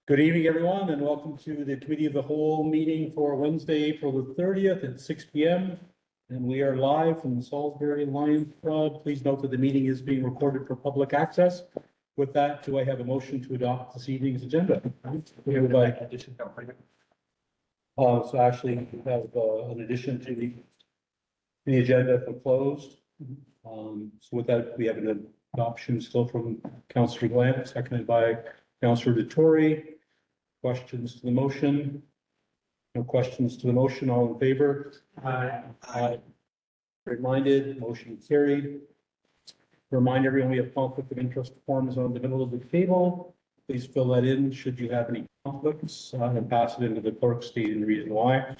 Good evening, everyone, and welcome to the Committee of the Whole meeting for Wednesday, April the 30th at 6 p.m. And we are live from the Salisbury Lions Club. Please note that the meeting is being recorded for public access. With that, do I have a motion to adopt this evening's agenda? We have so actually we have an addition to the agenda for closed. So with that, we have an adoption still from Councillor Glenn, seconded by Councillor Dettori. Questions to the motion? No questions to the motion. All in favor? Aye. Aye. Reminded, motion carried. Remind everyone we have conflict of interest forms on the middle of the table. Please fill that in should you have any conflicts and pass it into the clerk stating the reason why.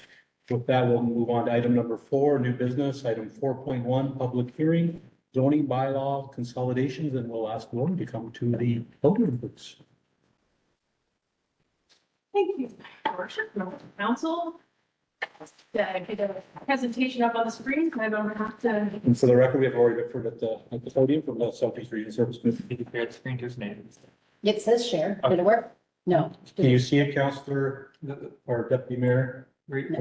With that, we'll move on to item number 4, new business, item 4.1, public hearing, zoning bylaw consolidations, and we'll ask Lauren to come to the podium, please. Thank you, Your Worship, members of council. Get a presentation up on the screen, so I don't have to. And for the record, we have Lori Bickford at the podium from the Southeast Region Service Committee. Did you create the screen to his name? It says share. Did it work? No. Can you see it, Councillor or Deputy Mayor? Read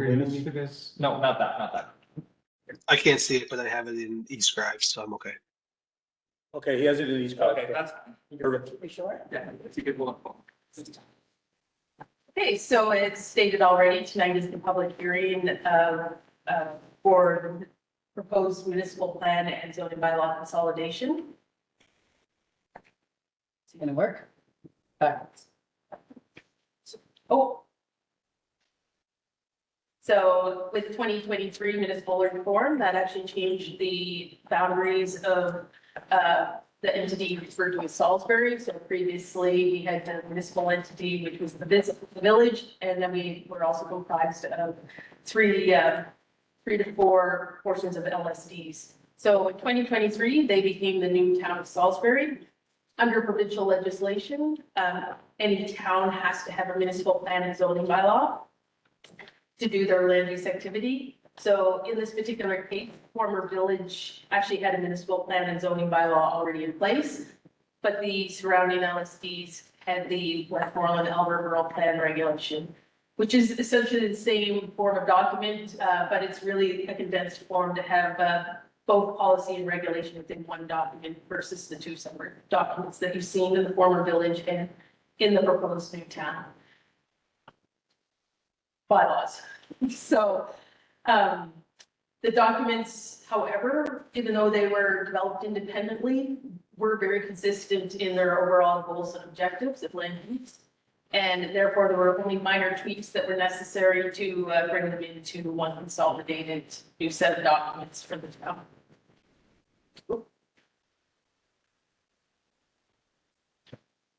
this? No, not that. I can't see it, but I have it in eScribe, so I'm okay. Okay, he has it in these. Okay, that's Perfect. You sure? yeah, it's a good one. Okay, so it's stated already, tonight is the public hearing for the proposed municipal plan and zoning bylaw consolidation. Is it gonna work? Oh. So with 2023 municipal reform, that actually changed the boundaries of the entity referred to as Salisbury. So previously we had the municipal entity, which was the village, and then we were also comprised of three to four portions of LSDs. So in 2023, they became the new town of Salisbury. Under provincial legislation, any town has to have a municipal plan and zoning bylaw to do their land use activity. So in this particular case, former village actually had a municipal plan and zoning bylaw already in place, but the surrounding LSDs had the Westmoreland Albert Rural Plan regulation, which is essentially the same form of document, but it's really a condensed form to have both policy and regulation within one document versus the two separate documents that you've seen in the former village and in the proposed new town bylaws. So the documents, however, even though they were developed independently, were very consistent in their overall goals and objectives of land use. And therefore, there were only minor tweaks that were necessary to bring them into one consolidated new set of documents for the town.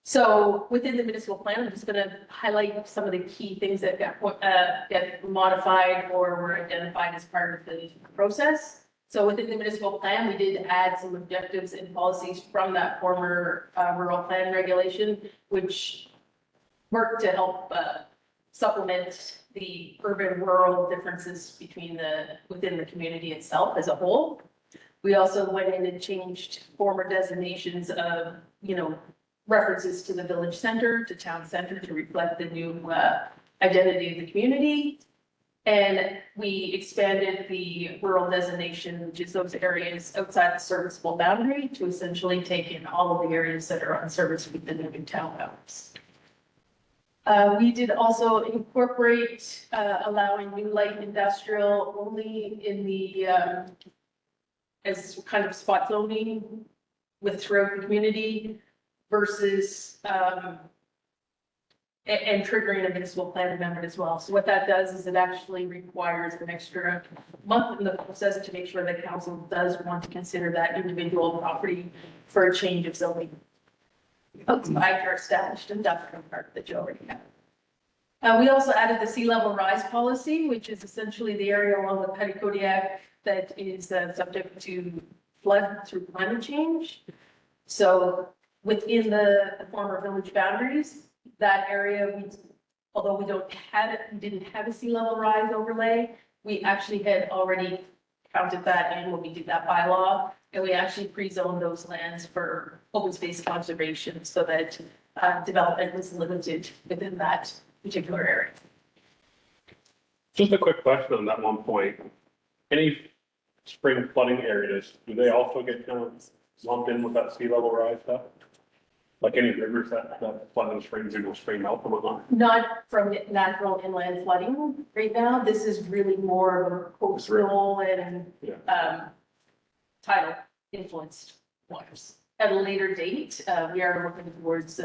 So within the municipal plan, I'm just going to highlight some of the key things that get modified or were identified as part of the process. So within the municipal plan, we did add some objectives and policies from that former rural plan regulation, which worked to help supplement the urban-rural differences within the community itself as a whole. We also went in and changed former designations of, references to the village center, to town center to reflect the new identity of the community. And we expanded the rural designation, which is those areas outside the serviceable boundary, to essentially take in all of the areas that are unserviced within the new town boundaries. We did also incorporate allowing new light industrial only in the as kind of spot zoning throughout the community versus and triggering a municipal plan amendment as well. So what that does is it actually requires an extra month in the process to make sure that council does want to consider that individual property for a change of zoning outside your established industrial park that you already have. We also added the sea level rise policy, which is essentially the area along the Petitcodiac that is subject to flood through climate change. So within the former village boundaries, that area, although we didn't have a sea level rise overlay, we actually had already counted that in when we did that bylaw, and we actually pre-zoned those lands for open space conservation so that development was limited within that particular area. Just a quick question on that one point. Any spring flooding areas, do they also get kind of lumped in with that sea level rise stuff? Like any rivers that flood in springs or go spring melt and whatnot? Not from natural inland flooding right now. This is really more of a coastal and Yeah. tidal influenced waters. At a later date, we are working towards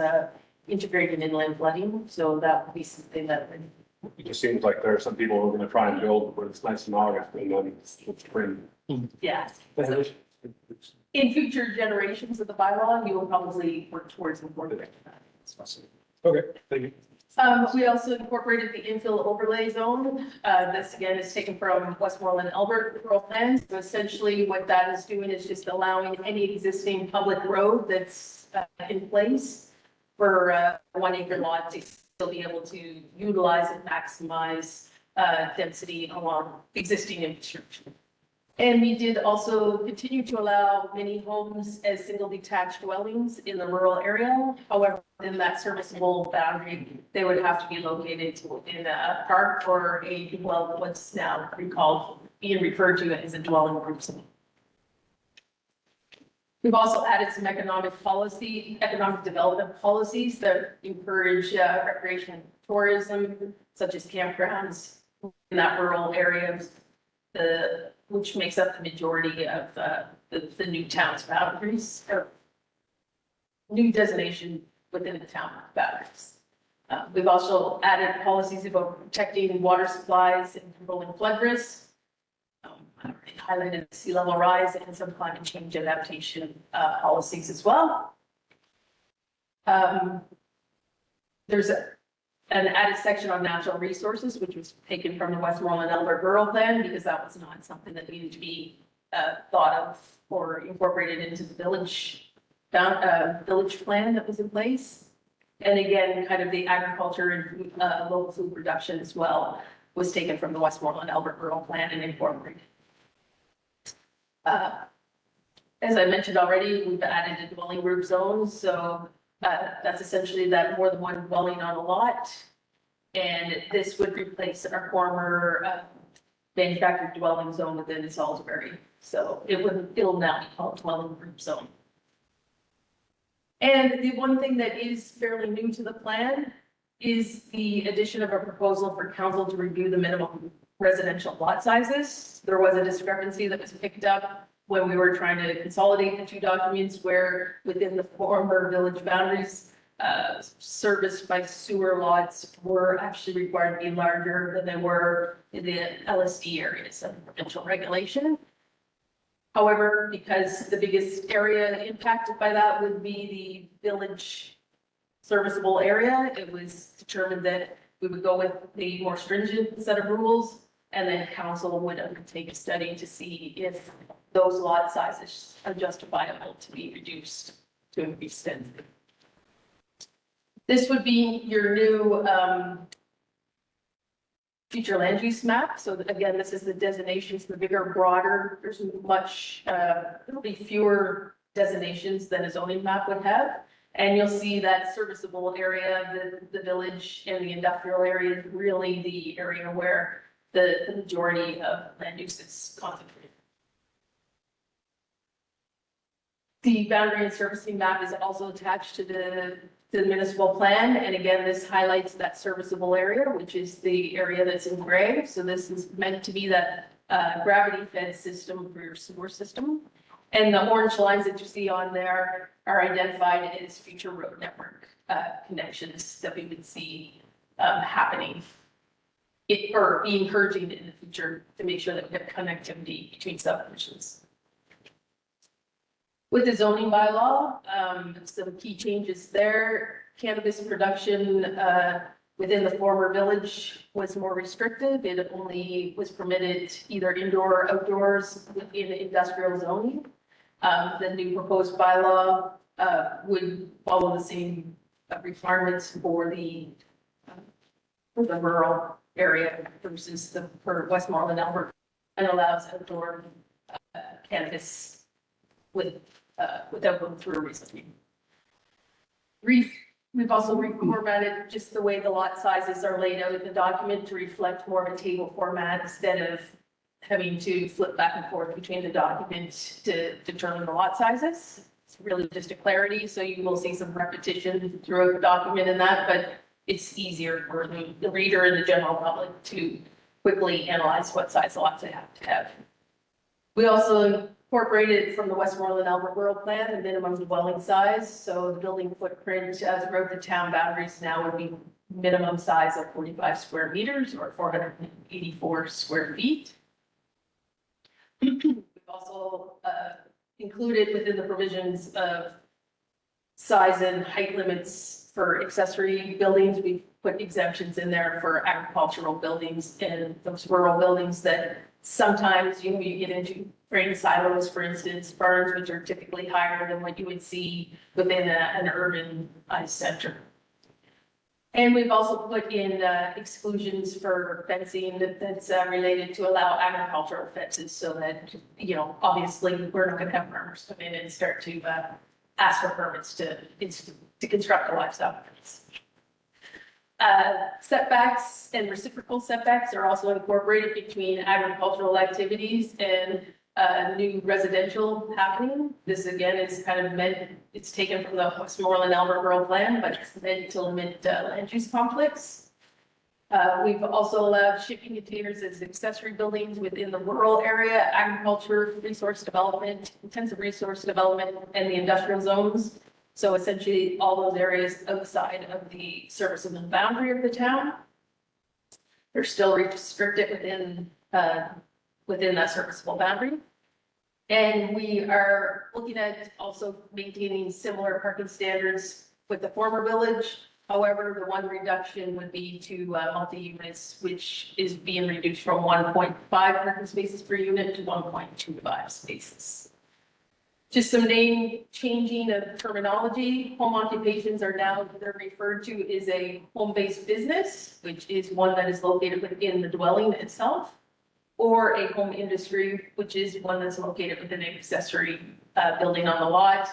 integrating inland flooding, so that would be something that would. It just seems like there are some people who are gonna try and build when it's nice in August and then it's spring. Yeah. So in future generations of the bylaw, we will probably work towards incorporating that. Okay, thank you. We also incorporated the infill overlay zone. This again is taken from Westmoreland Albert rural plans. So essentially what that is doing is just allowing any existing public road that's in place for a 1 acre lot to still be able to utilize and maximize density along existing infrastructure. And we did also continue to allow many homes as single detached dwellings in the rural area. However, in that serviceable boundary, they would have to be located in a park or a, well, what's now being referred to as a dwelling group zone. We've also added some economic development policies that encourage recreation and tourism, such as campgrounds in that rural area, which makes up the majority of the new town's boundaries, or new designation within the town boundaries. We've also added policies about protecting water supplies and controlling flood risks. I already highlighted sea level rise and some climate change adaptation policies as well. There's an added section on natural resources, which was taken from the Westmoreland Albert Rural Plan, because that was not something that needed to be thought of or incorporated into the village plan that was in place. And again, kind of the agriculture and local food production as well was taken from the Westmoreland Albert Rural Plan and incorporated. As I mentioned already, we've added a dwelling group zone, so that's essentially that more than one dwelling on a lot. And this would replace our former manufactured dwelling zone within Salisbury. So it'll now be called dwelling group zone. And the one thing that is fairly new to the plan is the addition of a proposal for council to review the minimum residential lot sizes. There was a discrepancy that was picked up when we were trying to consolidate the two documents, where within the former village boundaries, serviced by sewer lots were actually required to be larger than they were in the LSD areas of provincial regulation. However, because the biggest area impacted by that would be the village serviceable area, it was determined that we would go with the more stringent set of rules, and then council would undertake a study to see if those lot sizes are justifiable to be reduced to increase density. This would be your new future land use map. So again, this is the designations, the bigger, broader. There's much, there'll be fewer designations than a zoning map would have. And you'll see that serviceable area, the village and the industrial area is really the area where the majority of land use is concentrated. The boundary and servicing map is also attached to the municipal plan. And again, this highlights that serviceable area, which is the area that's in gray. So this is meant to be that gravity fed system for your sewer system. And the orange lines that you see on there are identified as future road network connections that we would see happening or be encouraging in the future to make sure that we have connectivity between subdivisions. With the zoning bylaw, some key changes there. Cannabis production within the former village was more restrictive. It only was permitted either indoor or outdoors within industrial zoning. The new proposed bylaw would follow the same requirements for the rural area versus for Westmoreland Albert, and allows outdoor cannabis without going through a rezoning. We've also reformatted just the way the lot sizes are laid out in the document to reflect more of a table format instead of having to flip back and forth between the documents to determine the lot sizes. It's really just a clarity, so you will see some repetition throughout the document in that, but it's easier for the reader and the general public to quickly analyze what size lots they have to have. We also incorporated from the Westmoreland Albert Rural Plan, the minimum dwelling size. So the building footprint throughout the town boundaries now would be minimum size of 45 square meters or 484 square feet. We've also included within the provisions of size and height limits for accessory buildings. We've put exemptions in there for agricultural buildings and those rural buildings that sometimes you get into grain silos, for instance, barns, which are typically higher than what you would see within an urban center. And we've also put in exclusions for fencing that's related to allow agricultural fences so that, you know, obviously we're not going to have farmers come in and start to ask for permits to construct a livestock fence. Setbacks and reciprocal setbacks are also incorporated between agricultural activities and new residential happening. This again is kind of meant, it's taken from the Westmoreland Albert Rural Plan, but it's meant to limit land use conflicts. We've also allowed shipping containers as accessory buildings within the rural area, agriculture, resource development, intensive resource development, and the industrial zones. So essentially all those areas outside of the serviceable boundary of the town. They're still restricted within that serviceable boundary. And we are looking at also maintaining similar parking standards with the former village. However, the one reduction would be to multi-units, which is being reduced from 1.5 parking spaces per unit to 1.25 spaces. Just some name changing of terminology. Home occupations are now, they're referred to as a home-based business, which is one that is located within the dwelling itself, or a home industry, which is one that's located within an accessory building on the lot.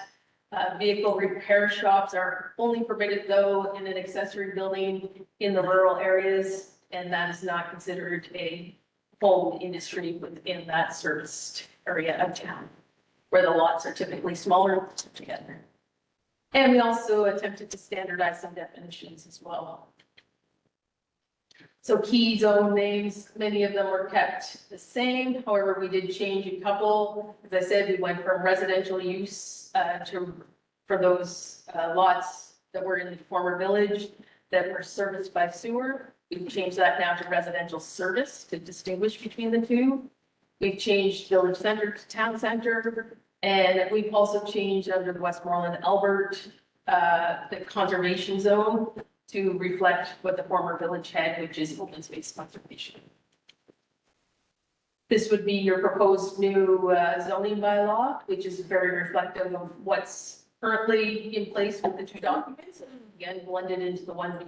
Vehicle repair shops are only permitted though in an accessory building in the rural areas, and that is not considered a home industry within that serviced area of town, where the lots are typically smaller together. And we also attempted to standardize some definitions as well. So key zone names, many of them were kept the same. However, we did change a couple. As I said, we went from residential use for those lots that were in the former village that were serviced by sewer. We've changed that now to residential service to distinguish between the two. We've changed village center to town center. And we've also changed under the Westmoreland Albert, the conservation zone to reflect what the former village had, which is open space conservation. This would be your proposed new zoning bylaw, which is very reflective of what's currently in place with the two documents. Again, blended into the one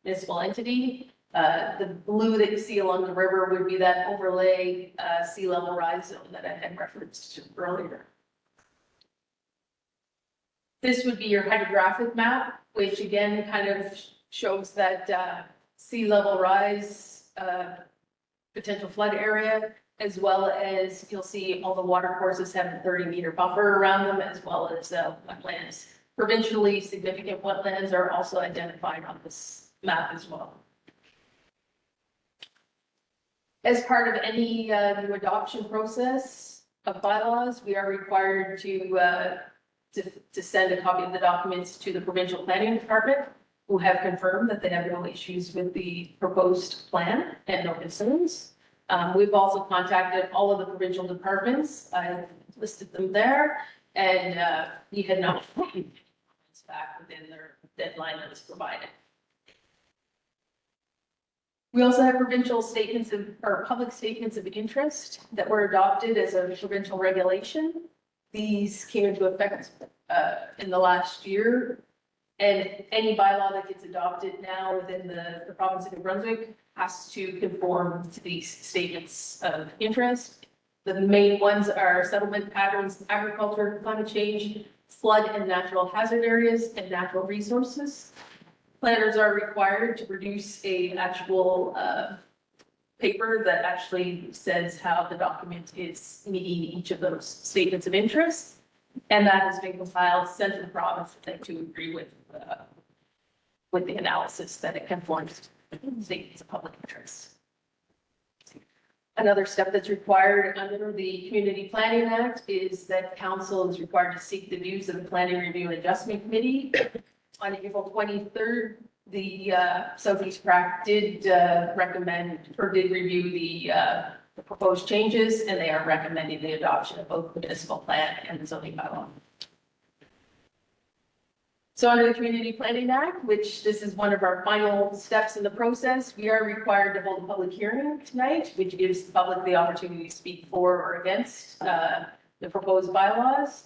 municipal entity. The blue that you see along the river would be that overlay sea level rise zone that I had referenced earlier. This would be your hydrographic map, which again kind of shows that sea level rise, potential flood area, as well as you'll see all the water courses have a 30-meter buffer around them, as well as wetlands. Provincially significant wetlands are also identified on this map as well. As part of any new adoption process of bylaws, we are required to send a copy of the documents to the provincial planning department, who have confirmed that they have no issues with the proposed plan and no concerns. We've also contacted all of the provincial departments. I've listed them there, and we had not comments back within their deadline that was provided. We also have provincial statements of, or public statements of interest that were adopted as a provincial regulation. These came into effect in the last year, and any bylaw that gets adopted now within the province of New Brunswick has to conform to these statements of interest. The main ones are settlement patterns, agriculture, climate change, flood and natural hazard areas, and natural resources. Planners are required to produce a actual paper that actually says how the document is meeting each of those statements of interest. And that has been compiled, sent to the province for them to agree with the analysis that it conforms to statements of public interest. Another step that's required under the Community Planning Act is that council is required to seek the views of the Planning Review and Adjustment Committee. On April 23rd, the Southeast PRAC did recommend or did review the proposed changes, and they are recommending the adoption of both the municipal plan and the zoning bylaw. So under the Community Planning Act, which this is one of our final steps in the process, we are required to hold a public hearing tonight, which gives the public the opportunity to speak for or against the proposed bylaws.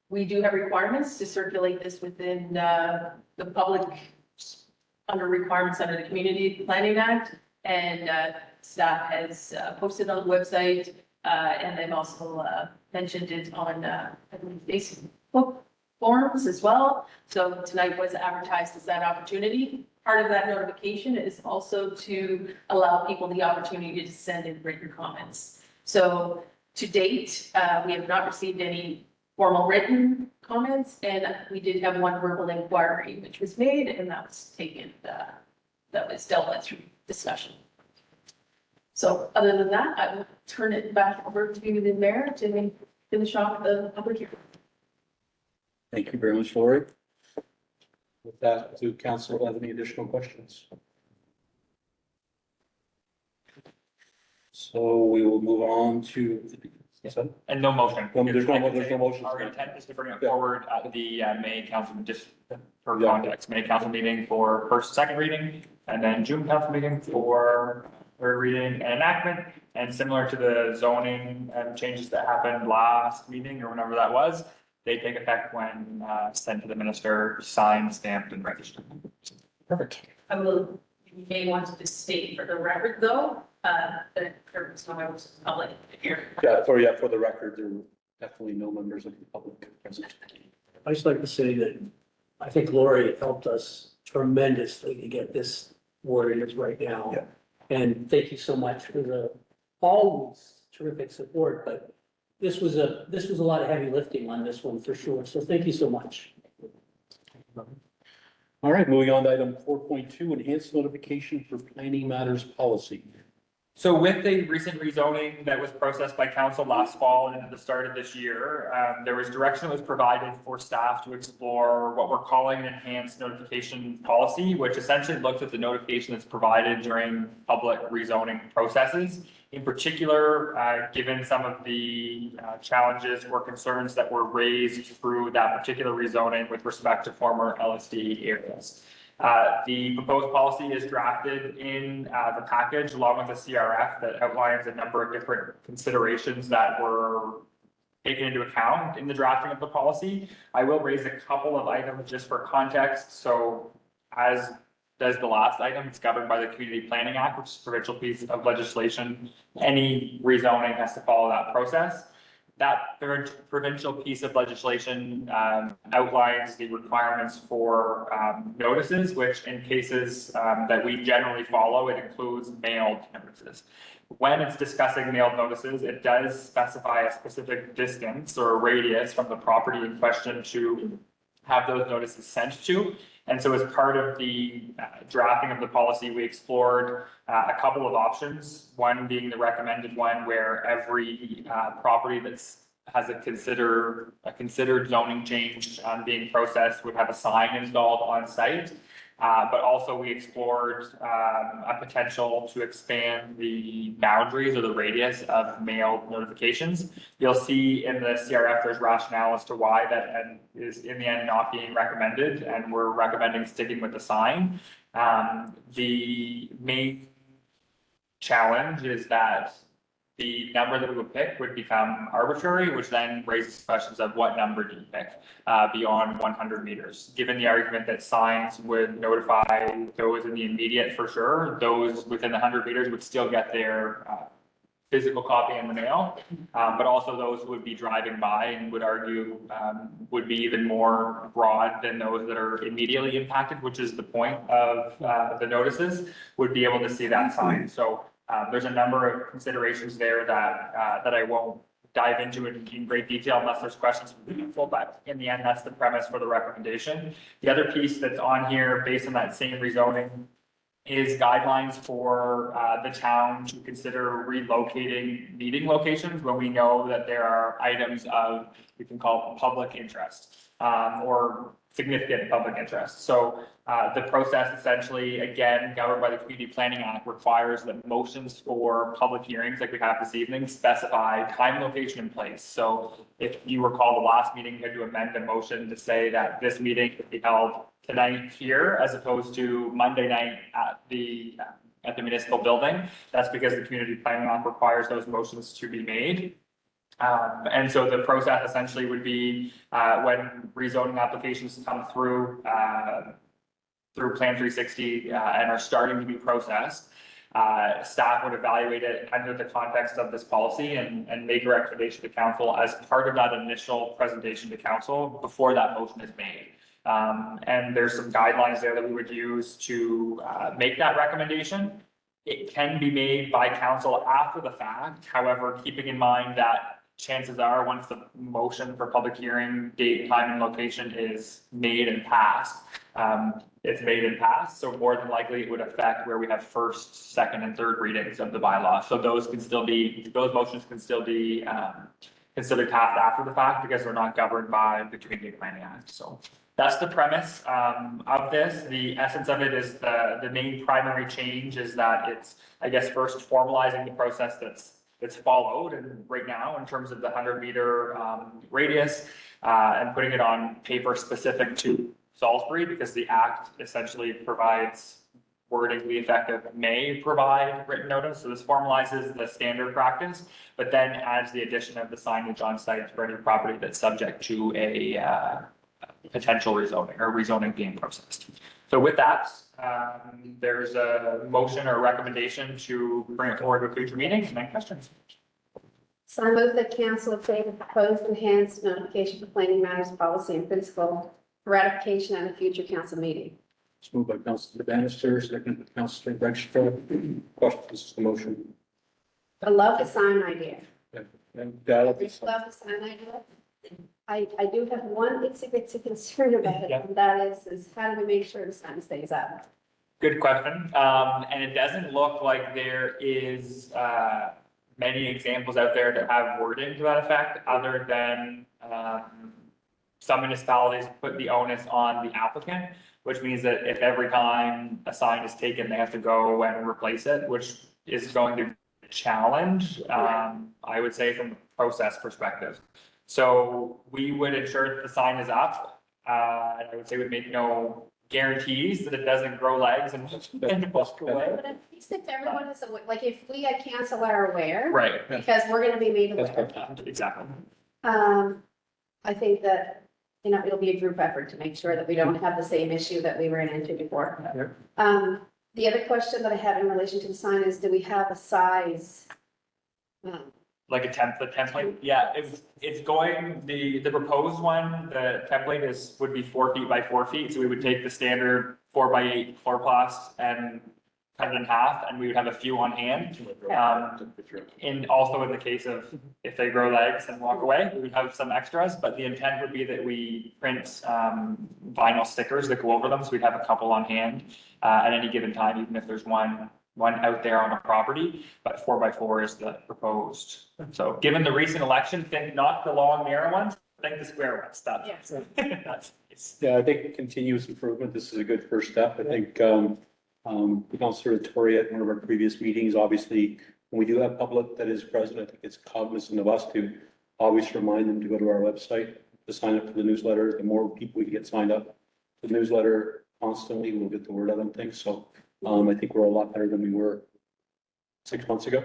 We do have requirements to circulate this within the public under requirements under the Community Planning Act, and staff has posted on the website, and they've also mentioned it on I believe Facebook forums as well. So tonight was advertised as that opportunity. Part of that notification is also to allow people the opportunity to send in written comments. So to date, we have not received any formal written comments, and we did have one verbal inquiry which was made, and that was taken, that was dealt with through discussion. So other than that, I will turn it back over to the mayor to finish off the public hearing. Thank you very much, Lori. With that, do council have any additional questions? So we will move on to. And no motion. There's no motion. Our intent is to bring it forward at the May council, just for context, May council meeting for first, second reading, and then June council meeting for third reading and enactment. And similar to the zoning changes that happened last meeting or whenever that was, they take effect when sent to the minister, signed, stamped, and registered. Perfect. I will, you may want to state for the record though, that there was no members of the public here. Yeah, for the record, there were definitely no members of the public present. I'd just like to say that I think Lori helped us tremendously to get this where it is right now. Yeah. And thank you so much for the always terrific support, but this was a lot of heavy lifting on this one for sure. So thank you so much. All right, moving on to item 4.2, enhanced notification for planning matters policy. So with the recent rezoning that was processed by council last fall and at the start of this year, there was direction that was provided for staff to explore what we're calling an enhanced notification policy, which essentially looks at the notification that's provided during public rezoning processes. In particular, given some of the challenges or concerns that were raised through that particular rezoning with respect to former LSD areas. The proposed policy is drafted in the package along with a CRF that outlines a number of different considerations that were taken into account in the drafting of the policy. I will raise a couple of items just for context. So as does the last item, it's governed by the Community Planning Act, which is a provincial piece of legislation. Any rezoning has to follow that process. That provincial piece of legislation outlines the requirements for notices, which in cases that we generally follow, it includes mailed notices. When it's discussing mailed notices, it does specify a specific distance or radius from the property in question to have those notices sent to. And so as part of the drafting of the policy, we explored a couple of options, one being the recommended one where every property that's has a considered zoning change being processed would have a sign installed on site. But also we explored a potential to expand the boundaries or the radius of mailed notifications. You'll see in the CRF, there's rationale as to why that is in the end not being recommended, and we're recommending sticking with the sign. The main challenge is that the number that we would pick would become arbitrary, which then raises questions of what number do you pick beyond 100 meters. Given the argument that signs would notify those in the immediate for sure, those within the 100 meters would still get their physical copy in the mail. But also those who would be driving by and would argue, would be even more broad than those that are immediately impacted, which is the point of, the notices, would be able to see that sign. So, there's a number of considerations there that I won't dive into in great detail unless there's questions from people, but in the end, that's the premise for the recommendation. The other piece that's on here, based on that same rezoning, is guidelines for the town to consider relocating meeting locations when we know that there are items of, we can call public interest, or significant public interest. So the process essentially, again, governed by the Community Planning Act, requires that motions for public hearings like we have this evening specify time, location, and place. So if you recall the last meeting, you had to amend the motion to say that this meeting could be held tonight here as opposed to Monday night at the municipal building. That's because the Community Planning Act requires those motions to be made. And so the process essentially would be, when rezoning applications come through Plan 360, and are starting to be processed, staff would evaluate it under the context of this policy and make a recommendation to council as part of that initial presentation to council before that motion is made. And there's some guidelines there that we would use to make that recommendation. It can be made by council after the fact, however, keeping in mind that chances are, once the motion for public hearing date, time, and location is made and passed, it's made and passed, so more than likely it would affect where we have first, second, and third readings of the bylaw. So those motions can still be considered passed after the fact because they're not governed by the Community Planning Act. So that's the premise of this. The essence of it is the main primary change is that it's, I guess, first formalizing the process that's followed and right now in terms of the 100-meter radius, and putting it on paper specific to Salisbury, because the act essentially provides wording to the effect of may provide written notice. So this formalizes the standard practice, but then adds the addition of the signage on site for any property that's subject to a potential rezoning or rezoning being processed. So with that, there's a motion or recommendation to bring it forward to a future meeting. Any questions? So I move that council approve the proposed enhanced notification for planning matters policy and principle for ratification at a future council meeting. It's moved by Councilor Bannister, second by Councilor Register. Questions, the motion? I love the sign idea. And Love the sign idea. I do have one itty-bitty concern about it, Yeah. and that is how do we make sure the sign stays up? Good question. And it doesn't look like there is many examples out there that have wording to that effect, other than some municipalities put the onus on the applicant, which means that if every time a sign is taken, they have to go and replace it, which is going to challenge, I would say, from a process perspective. So we would ensure that the sign is up. And I would say we'd make no guarantees that it doesn't grow legs and walk away. But at least if everyone is, like if we at council are aware, Right, because we're gonna be made That's aware. perfect. exactly. I think that, it'll be a group effort to make sure that we don't have the same issue that we ran into before. The other question that I have in relation to the sign is, do we have a size? Like the template, yeah, it's going, the proposed one, the template would be 4 feet by 4 feet, so we would take the standard 4x8 floor plus and cut it in half, and we would have a few on hand. And also in the case of if they grow legs and walk away, we would have some extras, but the intent would be that we print vinyl stickers that go over them, so we'd have a couple on hand at any given time, even if there's one out there on a property, but 4x4 is the proposed. So given the recent election, think not the long narrow ones, think the square ones. Yeah, I think continuous improvement, this is a good first step. I think, Councilor Tory at one of our previous meetings, obviously, when we do have public that is present, I think it's cognizant of us to always remind them to go to our website, to sign up for the newsletter. The more people we can get signed up to the newsletter constantly, we'll get the word out on things. So I think we're a lot better than we were 6 months ago.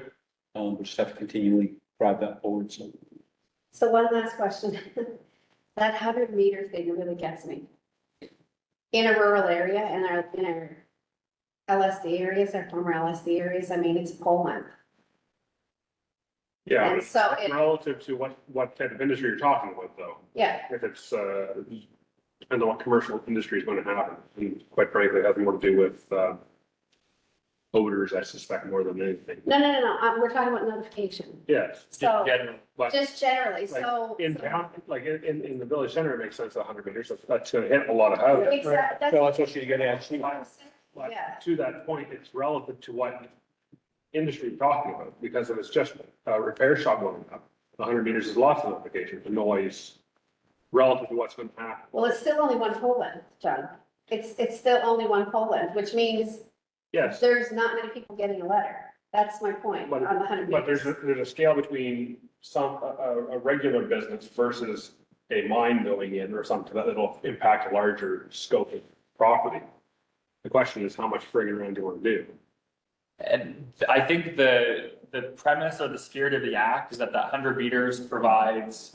We just have to continually drive that forward. So one last question. That 100-meter thing really gets me. In a rural area, in our LSD areas, our former LSD areas, I mean, it's pole length. Yeah, And but so it- relative to what type of industry you're talking about though. Yeah, If it's, depends on what commercial industry is going to happen. And quite frankly, it has more to do with, odors, I suspect, more than anything. no, we're talking about notification. Yes, So General. but just generally, like so. in town, like in the village center, it makes sense, 100 meters, that's gonna hit a lot of houses. Exactly, Well, that's what you get at. But Yeah. to that point, it's relevant to what industry you're talking about, because if it's just a repair shop going up, 100 meters is lots of notification, the noise relative to what's going to happen. Well, it's still only one pole length, John. It's still only one pole length, which means Yes, there's not many people getting a letter. That's my point on the 100 but meters. there's a scale between a regular business versus a mine going in or something that'll impact a larger scope of property. The question is, how much friggin' around do you want to do? And I think the premise or the spirit of the act is that 100 meters provides,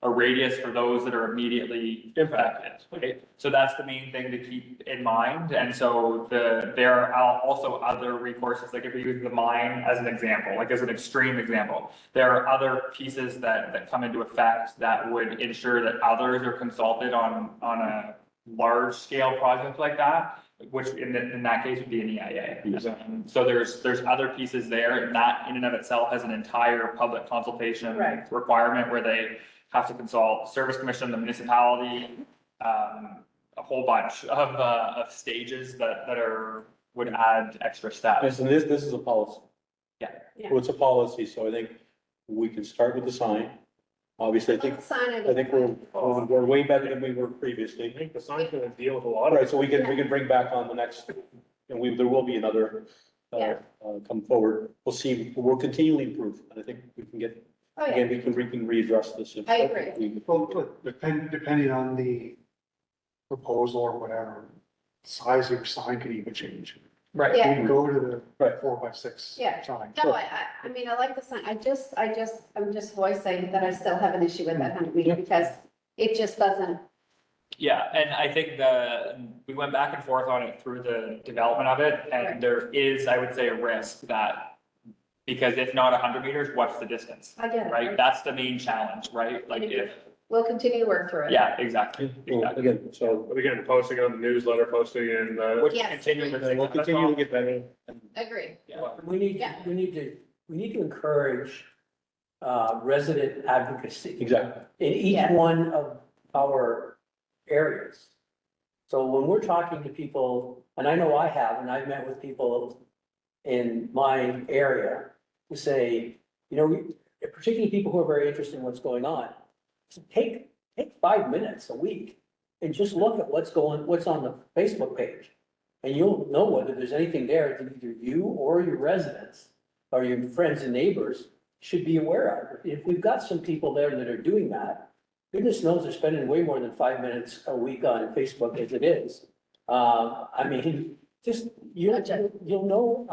a radius for those that are immediately impacted. Okay, so that's the main thing to keep in mind. And so there are also other recourses, like if we use the mine as an example, like as an extreme example, there are other pieces that come into effect that would ensure that others are consulted on a large scale project like that, which in that case would be an EIA. So there's other pieces there, and that in and of itself has an entire public consultation Right. requirement where they have to consult service commission, the municipality, a whole bunch of stages that would add extra steps. And this is a policy. Yeah. Yeah. Well, it's a policy, so I think we can start with the sign. Obviously, I think we're way better than we were I previously. think the sign's gonna deal with a lot All of. right, so we can bring back on the next, and there will be another, Yeah. come forward. We'll see, we'll continually improve. And I think we can get, Oh, yeah. again, we can readdress this. if- I agree. Well, depending on the proposal or whatever, size of your sign could even change. Right. You Yeah, can go to the Right. 4x6 Yeah. sign. no, I mean, I like the sign. I'm just voicing that I still have an issue with that 100 meter because it just doesn't, Yeah, and I think we went back and forth on it through the development of it, Right. and there is, I would say, a risk that, because if not 100 meters, what's the distance? I get it. Right, that's the main challenge, right? Like if, We'll continue to work through it. yeah, exactly, Well, exactly. again, so But again, posting on the newsletter, posting in, Which Yes. continue to. we'll continue to get better. Agree. Yeah. We need, Yeah. we need to encourage, resident advocacy Exactly. in each Yes. one of our areas. So when we're talking to people, and I know I have, and I've met with people in my area who say, particularly people who are very interested in what's going on, take 5 minutes a week and just look at what's on the Facebook page. And you'll know whether there's anything there that either you or your residents or your friends and neighbors should be aware of. If we've got some people there that are doing that, goodness knows they're spending way more than 5 minutes a week on Facebook as it is. I mean, just, you'll know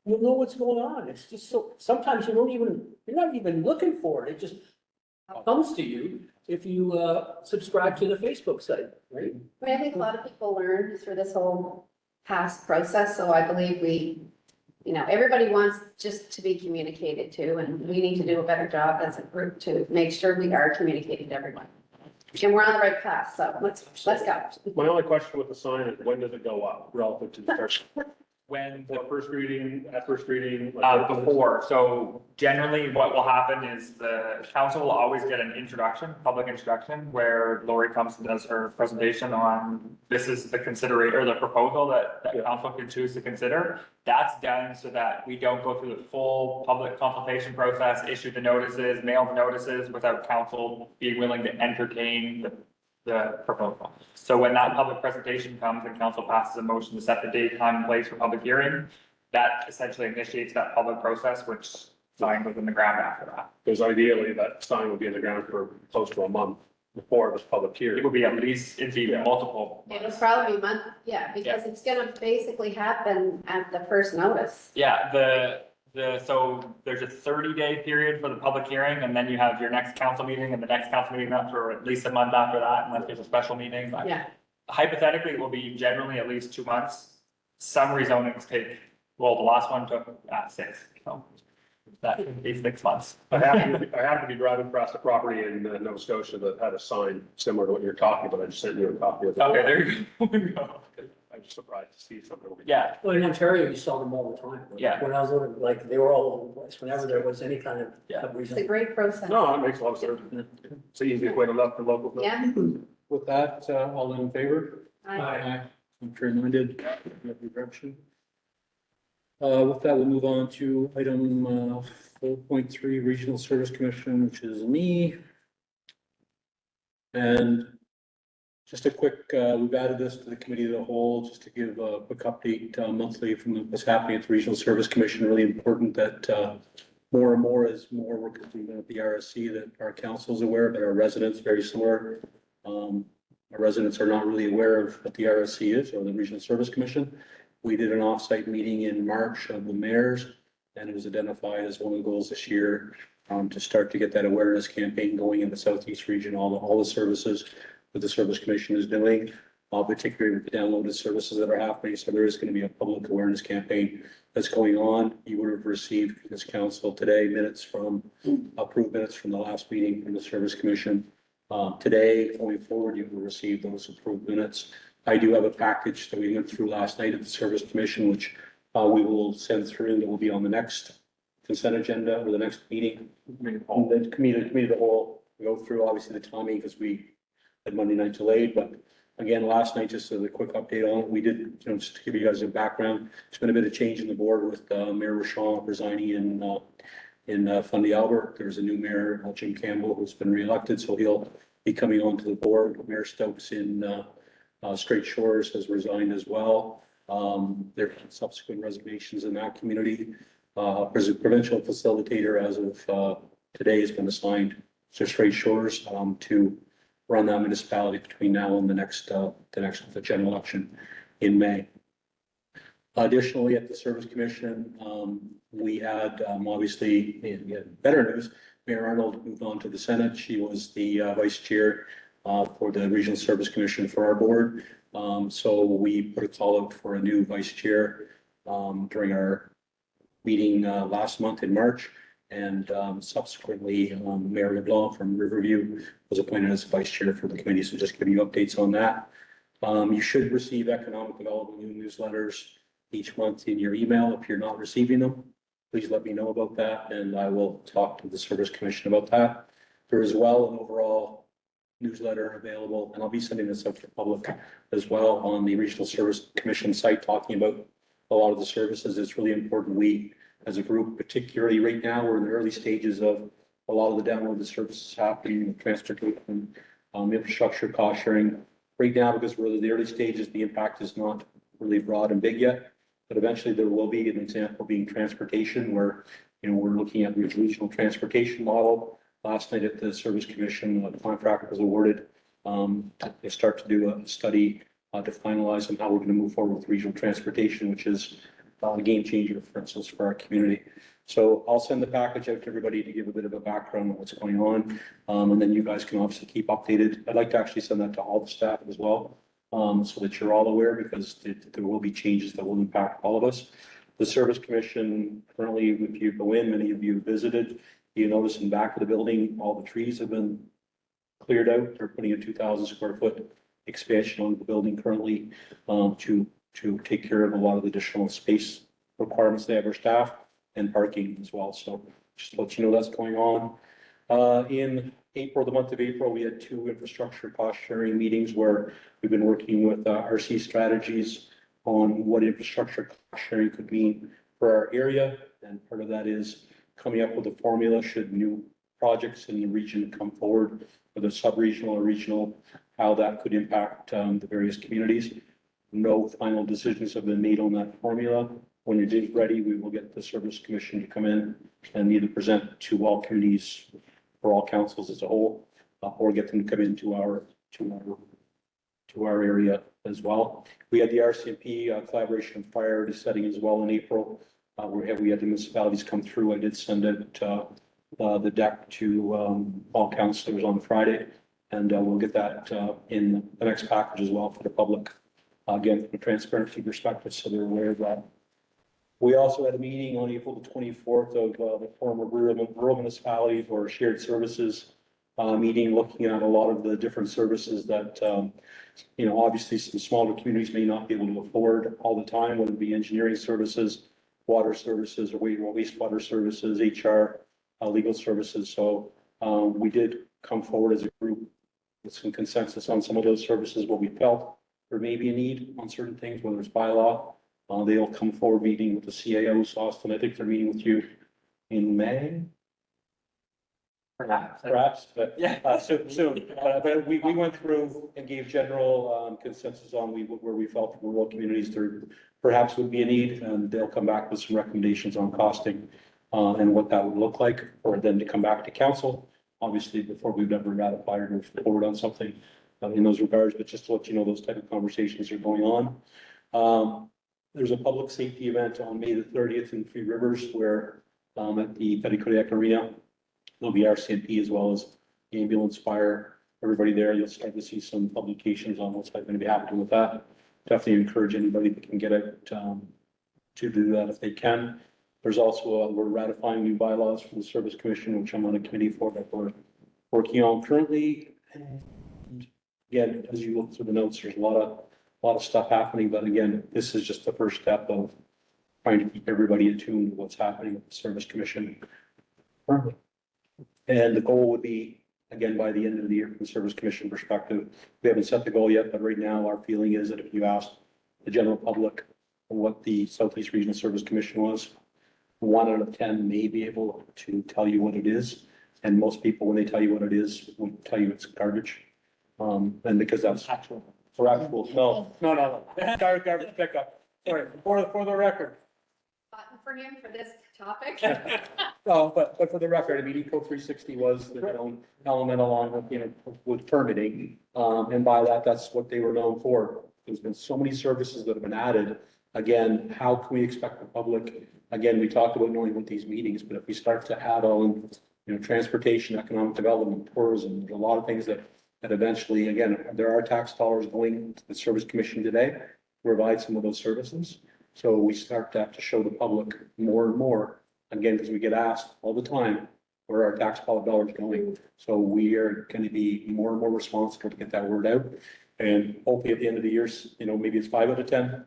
what's going on. It's just so, sometimes you're not even looking for it. It just comes to you if you, subscribe to the Facebook site, right? I mean, I think a lot of people learn through this whole past process, so I believe everybody wants just to be communicated to, and we need to do a better job as a group to make sure we are communicating to everyone. And we're on the right path, so let's go. my only question with the sign is, when does it go up relative to the first? When At first reading, like, before, so generally what will happen is the council will always get an introduction, public introduction, where Lori comes and does her presentation on, this is the the proposal that council can choose to consider. That's done so that we don't go through the full public consultation process, issue the notices, mail the notices without council being willing to entertain the proposal. So when that public presentation comes and council passes a motion to set the date, time, and place for public hearing, that essentially initiates that public process, which sign goes in the ground after that. because ideally that sign would be in the ground for close to a month before this public It hearing. would be at least, it'd be multiple. It'll probably be a month, yeah, because it's gonna basically happen at the first notice. Yeah, so there's a 30-day period for the public hearing, and then you have your next council meeting and the next council meeting up for at least a month after that, unless there's a special meeting. But Yeah, hypothetically, it will be generally at least 2 months. Some rezonings take, well, the last one took 6, so. that would be 6 months. I happened to be driving across the property in Nova Scotia that had a sign similar to what you're talking about. I just sent you a copy of it. Okay, there you go. I'm just surprised to see something. Yeah, Well, in Ontario, you saw them all the time. Yeah. When I was living, like, they were all over the place, whenever there was any kind of. Yeah. It's a great process. No, that makes a lot of sense. It's the easiest way to love the local. Yeah. With that, all in favor? I- Contrary-minded, no direction. With that, we'll move on to item 4.3, Regional Service Commission, which is me. And just a quick, we've added this to the committee of the whole, just to give a quick update monthly from what's happening at the Regional Service Commission. Really important that more and more as more work is being done at the RSC, that our council is aware, but our residents very similar. Our residents are not really aware of what the RSC is, or the Regional Service Commission. We did an offsite meeting in March of the mayors, and it was identified as one of the goals this year to start to get that awareness campaign going in the Southeast region, all the services that the Service Commission is doing, particularly with the downloaded services that are happening. So there is going to be a public awareness campaign that's going on. You would have received this council today approved minutes from the last meeting from the Service Commission. Today, going forward, you will receive those approved minutes. I do have a package that we went through last night at the Service Commission, which we will send through, that will be on the next consent agenda or the next meeting. The committee of the whole, we go through obviously the timing because we had Monday night delayed, but again, last night, just as a quick update on it, we did, just to give you guys a background, there's been a bit of change in the board with Mayor Rochon resigning in Fundy Albert. There's a new mayor, Jim Campbell, who's been reelected, so he'll be coming onto the board. Mayor Stokes in Straight Shores has resigned as well. There are subsequent resignations in that community. There's a provincial facilitator as of today has been assigned to Straight Shores to run that municipality between now and the next general election in May. Additionally, at the Service Commission, we had obviously better news. Mayor Arnold moved on to the Senate. She was the vice chair for the Regional Service Commission for our board. So we put a call out for a new vice chair during our meeting last month in March. And subsequently, Mayor LeBlanc from Riverview was appointed as vice chair for the committee. So just giving you updates on that. You should receive economic development newsletters each month in your email. If you're not receiving them, please let me know about that, and I will talk to the Service Commission about that. There is well an overall newsletter available, and I'll be sending this out to the public as well on the Regional Service Commission site, talking about a lot of the services. It's really important we, as a group, particularly right now, we're in the early stages of a lot of the downloaded services happening, transportation, infrastructure, cost sharing. Right now, because we're in the early stages, the impact is not really broad and big yet. But eventually there will be an example being transportation where, we're looking at the regional transportation model. Last night at the Service Commission, the contract was awarded. They start to do a study to finalize on how we're going to move forward with regional transportation, which is a game changer, for instance, for our community. So I'll send the package out to everybody to give a bit of a background on what's going on. And then you guys can obviously keep updated. I'd like to actually send that to all the staff as well. So that you're all aware, because there will be changes that will impact all of us. The Service Commission, currently, if you go in, many of you visited, you notice in back of the building, all the trees have been cleared out. They're putting a 2,000 square foot expansion on the building currently to take care of a lot of the additional space requirements they have for staff and parking as well. So just to let you know that's going on. In April, the month of April, we had 2 infrastructure cost sharing meetings where we've been working with RC Strategies on what infrastructure cost sharing could mean for our area. And part of that is coming up with a formula should new projects in the region come forward, whether sub-regional or regional, how that could impact the various communities. No final decisions have been made on that formula. When it is ready, we will get the Service Commission to come in and either present to all communities for all councils as a whole, or get them to come into our area as well. We had the RCMP collaboration and priority setting as well in April. We had the municipalities come through. I did send out the deck to all councillors on Friday, and we'll get that in the next package as well for the public. Again, from a transparency perspective, so they're aware of that. We also had a meeting on April the 24th of the former rural municipalities or shared services meeting, looking at a lot of the different services that, obviously some smaller communities may not be able to afford all the time, whether it be engineering services, water services, or wastewater services, HR, legal services. So we did come forward as a group with some consensus on some of those services, what we felt there may be a need on certain things, whether it's bylaw. They'll come forward meeting with the CAOs, Austin. I think they're meeting with you in May. Perhaps, but Yeah. soon. But we went through and gave general consensus on where we felt rural communities there perhaps would be a need, and they'll come back with some recommendations on costing and what that would look like, or then to come back to council, obviously, before we've ever ratified or moved forward on something in those regards, but just to let you know, those type of conversations are going on. There's a public safety event on May the 30th in Three Rivers where at the Petitcodiac Arena, there'll be RCMP as well as ambulance, fire, everybody there. You'll start to see some publications on what's going to be happening with that. Definitely encourage anybody that can get it to do that if they can. There's also, we're ratifying new bylaws for the Service Commission, which I'm on a committee for that we're working on currently. And again, as you look through the notes, there's a lot of stuff happening, but again, this is just the first step of trying to keep everybody attuned to what's happening with the Service Commission currently. And the goal would be, again, by the end of the year from the Service Commission perspective, we haven't set the goal yet, but right now our feeling is that if you asked the general public what the Southeast Regional Service Commission was, 1 out of 10 may be able to tell you what it is. And most people, when they tell you what it is, will tell you it's garbage. And because that's actual, no, garbage pickup. Sorry, for the record. Button for him for this topic. No, but for the record, I mean, Eco 360 was the own element along with, with permitting. And by that, that's what they were known for. There's been so many services that have been added. Again, how can we expect the public? Again, we talked about knowing what these meetings, but if we start to add on, transportation, economic development, tourism, there's a lot of things that eventually, again, there are tax dollars going to the Service Commission today to provide some of those services. So we start to have to show the public more and more, again, because we get asked all the time, where our tax dollars going. So we are going to be more and more responsible to get that word out. And hopefully at the end of the year, maybe it's 5 out of 10,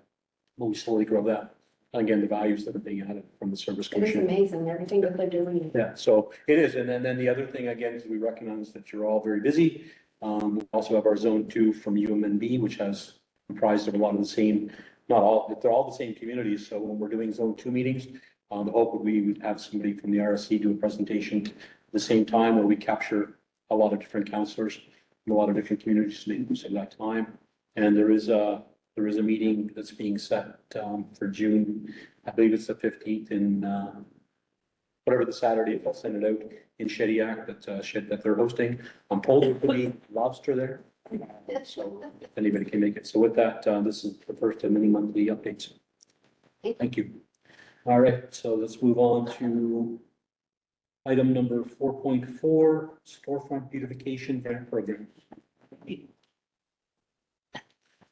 but we slowly grow that. Again, the values that are being added from the Service It is Commission. amazing, everything that they're doing. Yeah, so it is. And then the other thing, again, is we recognize that you're all very busy. We also have our Zone 2 from UMNB, which has comprised of a lot of the same, not all, they're all the same communities. So when we're doing Zone 2 meetings, the hope would be we'd have somebody from the RSC do a presentation at the same time where we capture a lot of different counselors from a lot of different communities at that time. And there is a meeting that's being set for June. I believe it's the 15th in whatever the Saturday, I'll send it out in Shediac that they're hosting. I'm told there could be lobster there. So if anybody can make it. So with that, this is the first of many monthly updates. Thank you. All right, so let's move on to item number 4.4, storefront beautification grant program.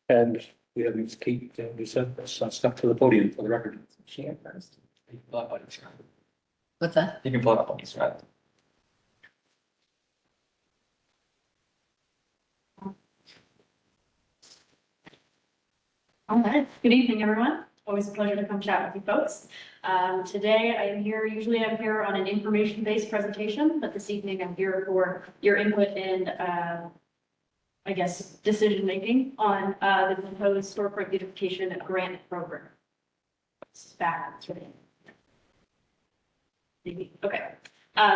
And we have Ms. Kate, who said, step to the podium for the record. Share first. You can pull up on your screen. What's that? You can pull it up on your screen. All right, good evening, everyone. Always a pleasure to come chat with you folks. Today I am here, usually I'm here on an information-based presentation, but this evening I'm here for your input and I guess, decision-making on the proposed storefront beautification grant program. It's back, that's right. Maybe, okay.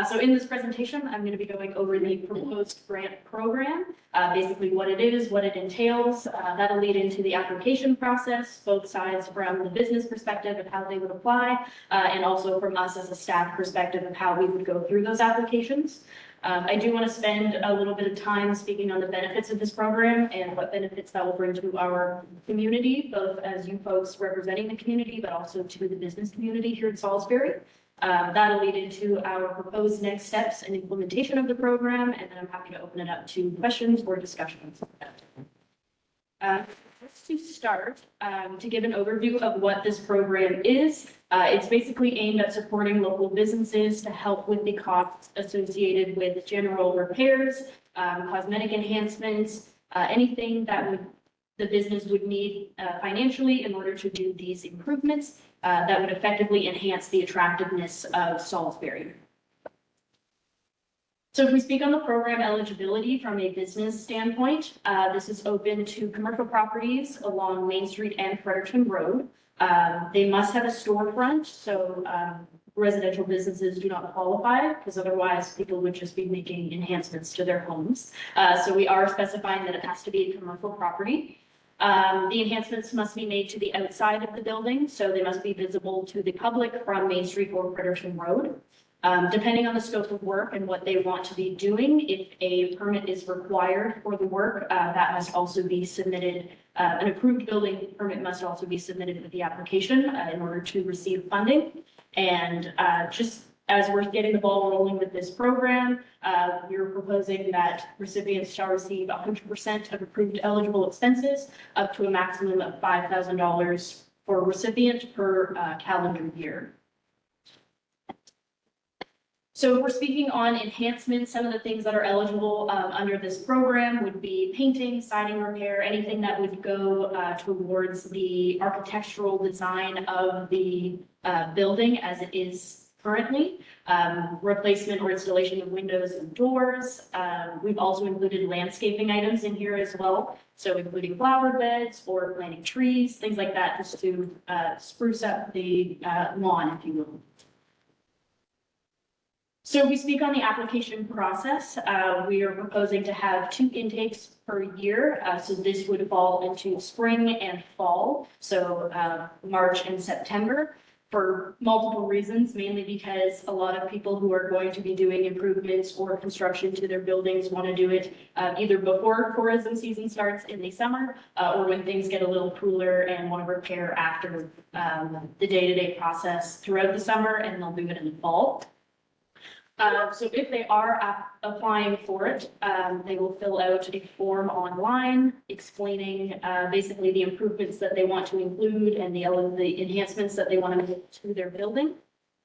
So in this presentation, I'm going to be going over the proposed grant program, basically what it is, what it entails. That'll lead into the application process, both sides from the business perspective of how they would apply, and also from us as a staff perspective of how we would go through those applications. I do want to spend a little bit of time speaking on the benefits of this program and what benefits that will bring to our community, both as you folks representing the community, but also to the business community here in Salisbury. That'll lead into our proposed next steps and implementation of the program, and then I'm happy to open it up to questions or discussions. to start, to give an overview of what this program is, it's basically aimed at supporting local businesses to help with the costs associated with general repairs, cosmetic enhancements, anything that the business would need financially in order to do these improvements that would effectively enhance the attractiveness of Salisbury. So if we speak on the program eligibility from a business standpoint, this is open to commercial properties along Main Street and Fredericton Road. They must have a storefront, so residential businesses do not qualify because otherwise people would just be making enhancements to their homes. So we are specifying that it has to be a commercial property. The enhancements must be made to the outside of the building, so they must be visible to the public from Main Street or Fredericton Road. Depending on the scope of work and what they want to be doing, if a permit is required for the work, that must also be submitted. An approved building permit must also be submitted with the application in order to receive funding. And just as we're getting the ball rolling with this program, we're proposing that recipients shall receive 100% of approved eligible expenses up to a maximum of $5,000 for recipient per calendar year. So if we're speaking on enhancements, some of the things that are eligible under this program would be painting, siding repair, anything that would go towards the architectural design of the building as it is currently, replacement or installation of windows and doors. We've also included landscaping items in here as well. So including flower beds or planting trees, things like that, just to spruce up the lawn, if you will. So we speak on the application process. We are proposing to have 2 intakes per year. So this would fall into spring and fall, so March and September, for multiple reasons, mainly because a lot of people who are going to be doing improvements or construction to their buildings want to do it either before tourism season starts in the summer or when things get a little cooler and want to repair after the day-to-day process throughout the summer, and they'll do it in the fall. So if they are applying for it, they will fill out a form online explaining basically the improvements that they want to include and the enhancements that they want to make to their building.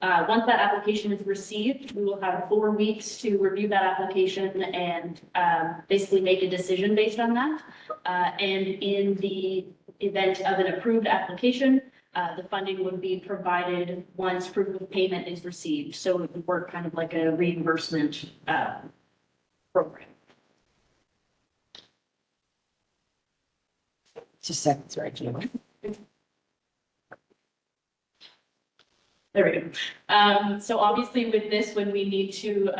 Once that application is received, we will have 4 weeks to review that application and basically make a decision based on that. And in the event of an approved application, the funding would be provided once proof of payment is received. So it would work kind of like a reimbursement program. Just seconds, right, Jim? There we go. So obviously with this, when we need to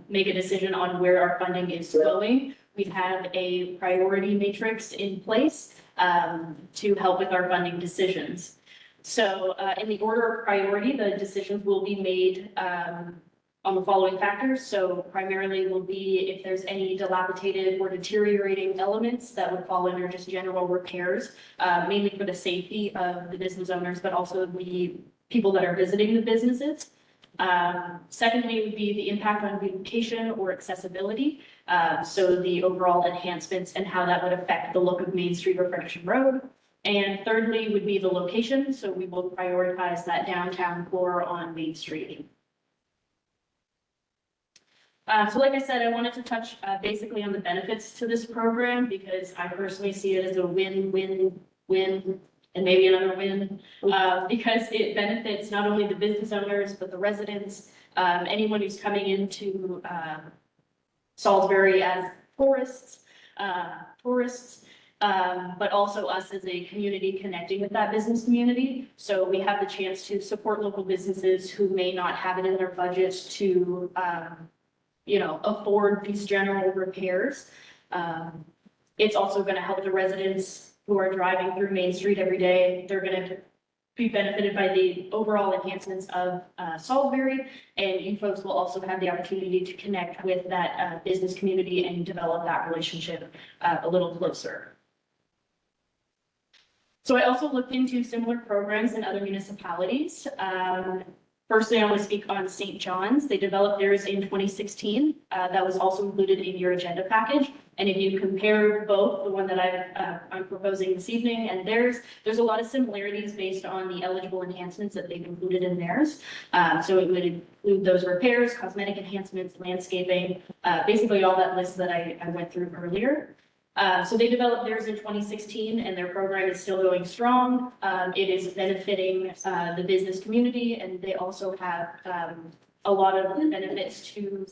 make a decision on where our funding is going, we have a priority matrix in place to help with our funding decisions. So in the order of priority, the decisions will be made on the following factors. So primarily will be if there's any dilapidated or deteriorating elements that would fall under just general repairs, mainly for the safety of the business owners, but also the people that are visiting the businesses. Secondly, would be the impact on beautification or accessibility. So the overall enhancements and how that would affect the look of Main Street or Fredericton Road. And thirdly would be the location. So we will prioritize that downtown core on Main Street. So like I said, I wanted to touch basically on the benefits to this program because I personally see it as a win-win-win and maybe another win because it benefits not only the business owners, but the residents, anyone who's coming into Salisbury as tourists, but also us as a community connecting with that business community. So we have the chance to support local businesses who may not have it in their budget to, afford these general repairs. It's also going to help the residents who are driving through Main Street every day. They're going to be benefited by the overall enhancements of Salisbury, and you folks will also have the opportunity to connect with that business community and develop that relationship a little closer. So I also looked into similar programs in other municipalities. Firstly, I want to speak on St. John's. They developed theirs in 2016. That was also included in your agenda package. And if you compare both, the one that I'm proposing this evening and theirs, there's a lot of similarities based on the eligible enhancements that they've included in theirs. So it would include those repairs, cosmetic enhancements, landscaping, basically all that list that I went through earlier. So they developed theirs in 2016 and their program is still going strong. It is benefiting the business community, and they also have a lot of benefits to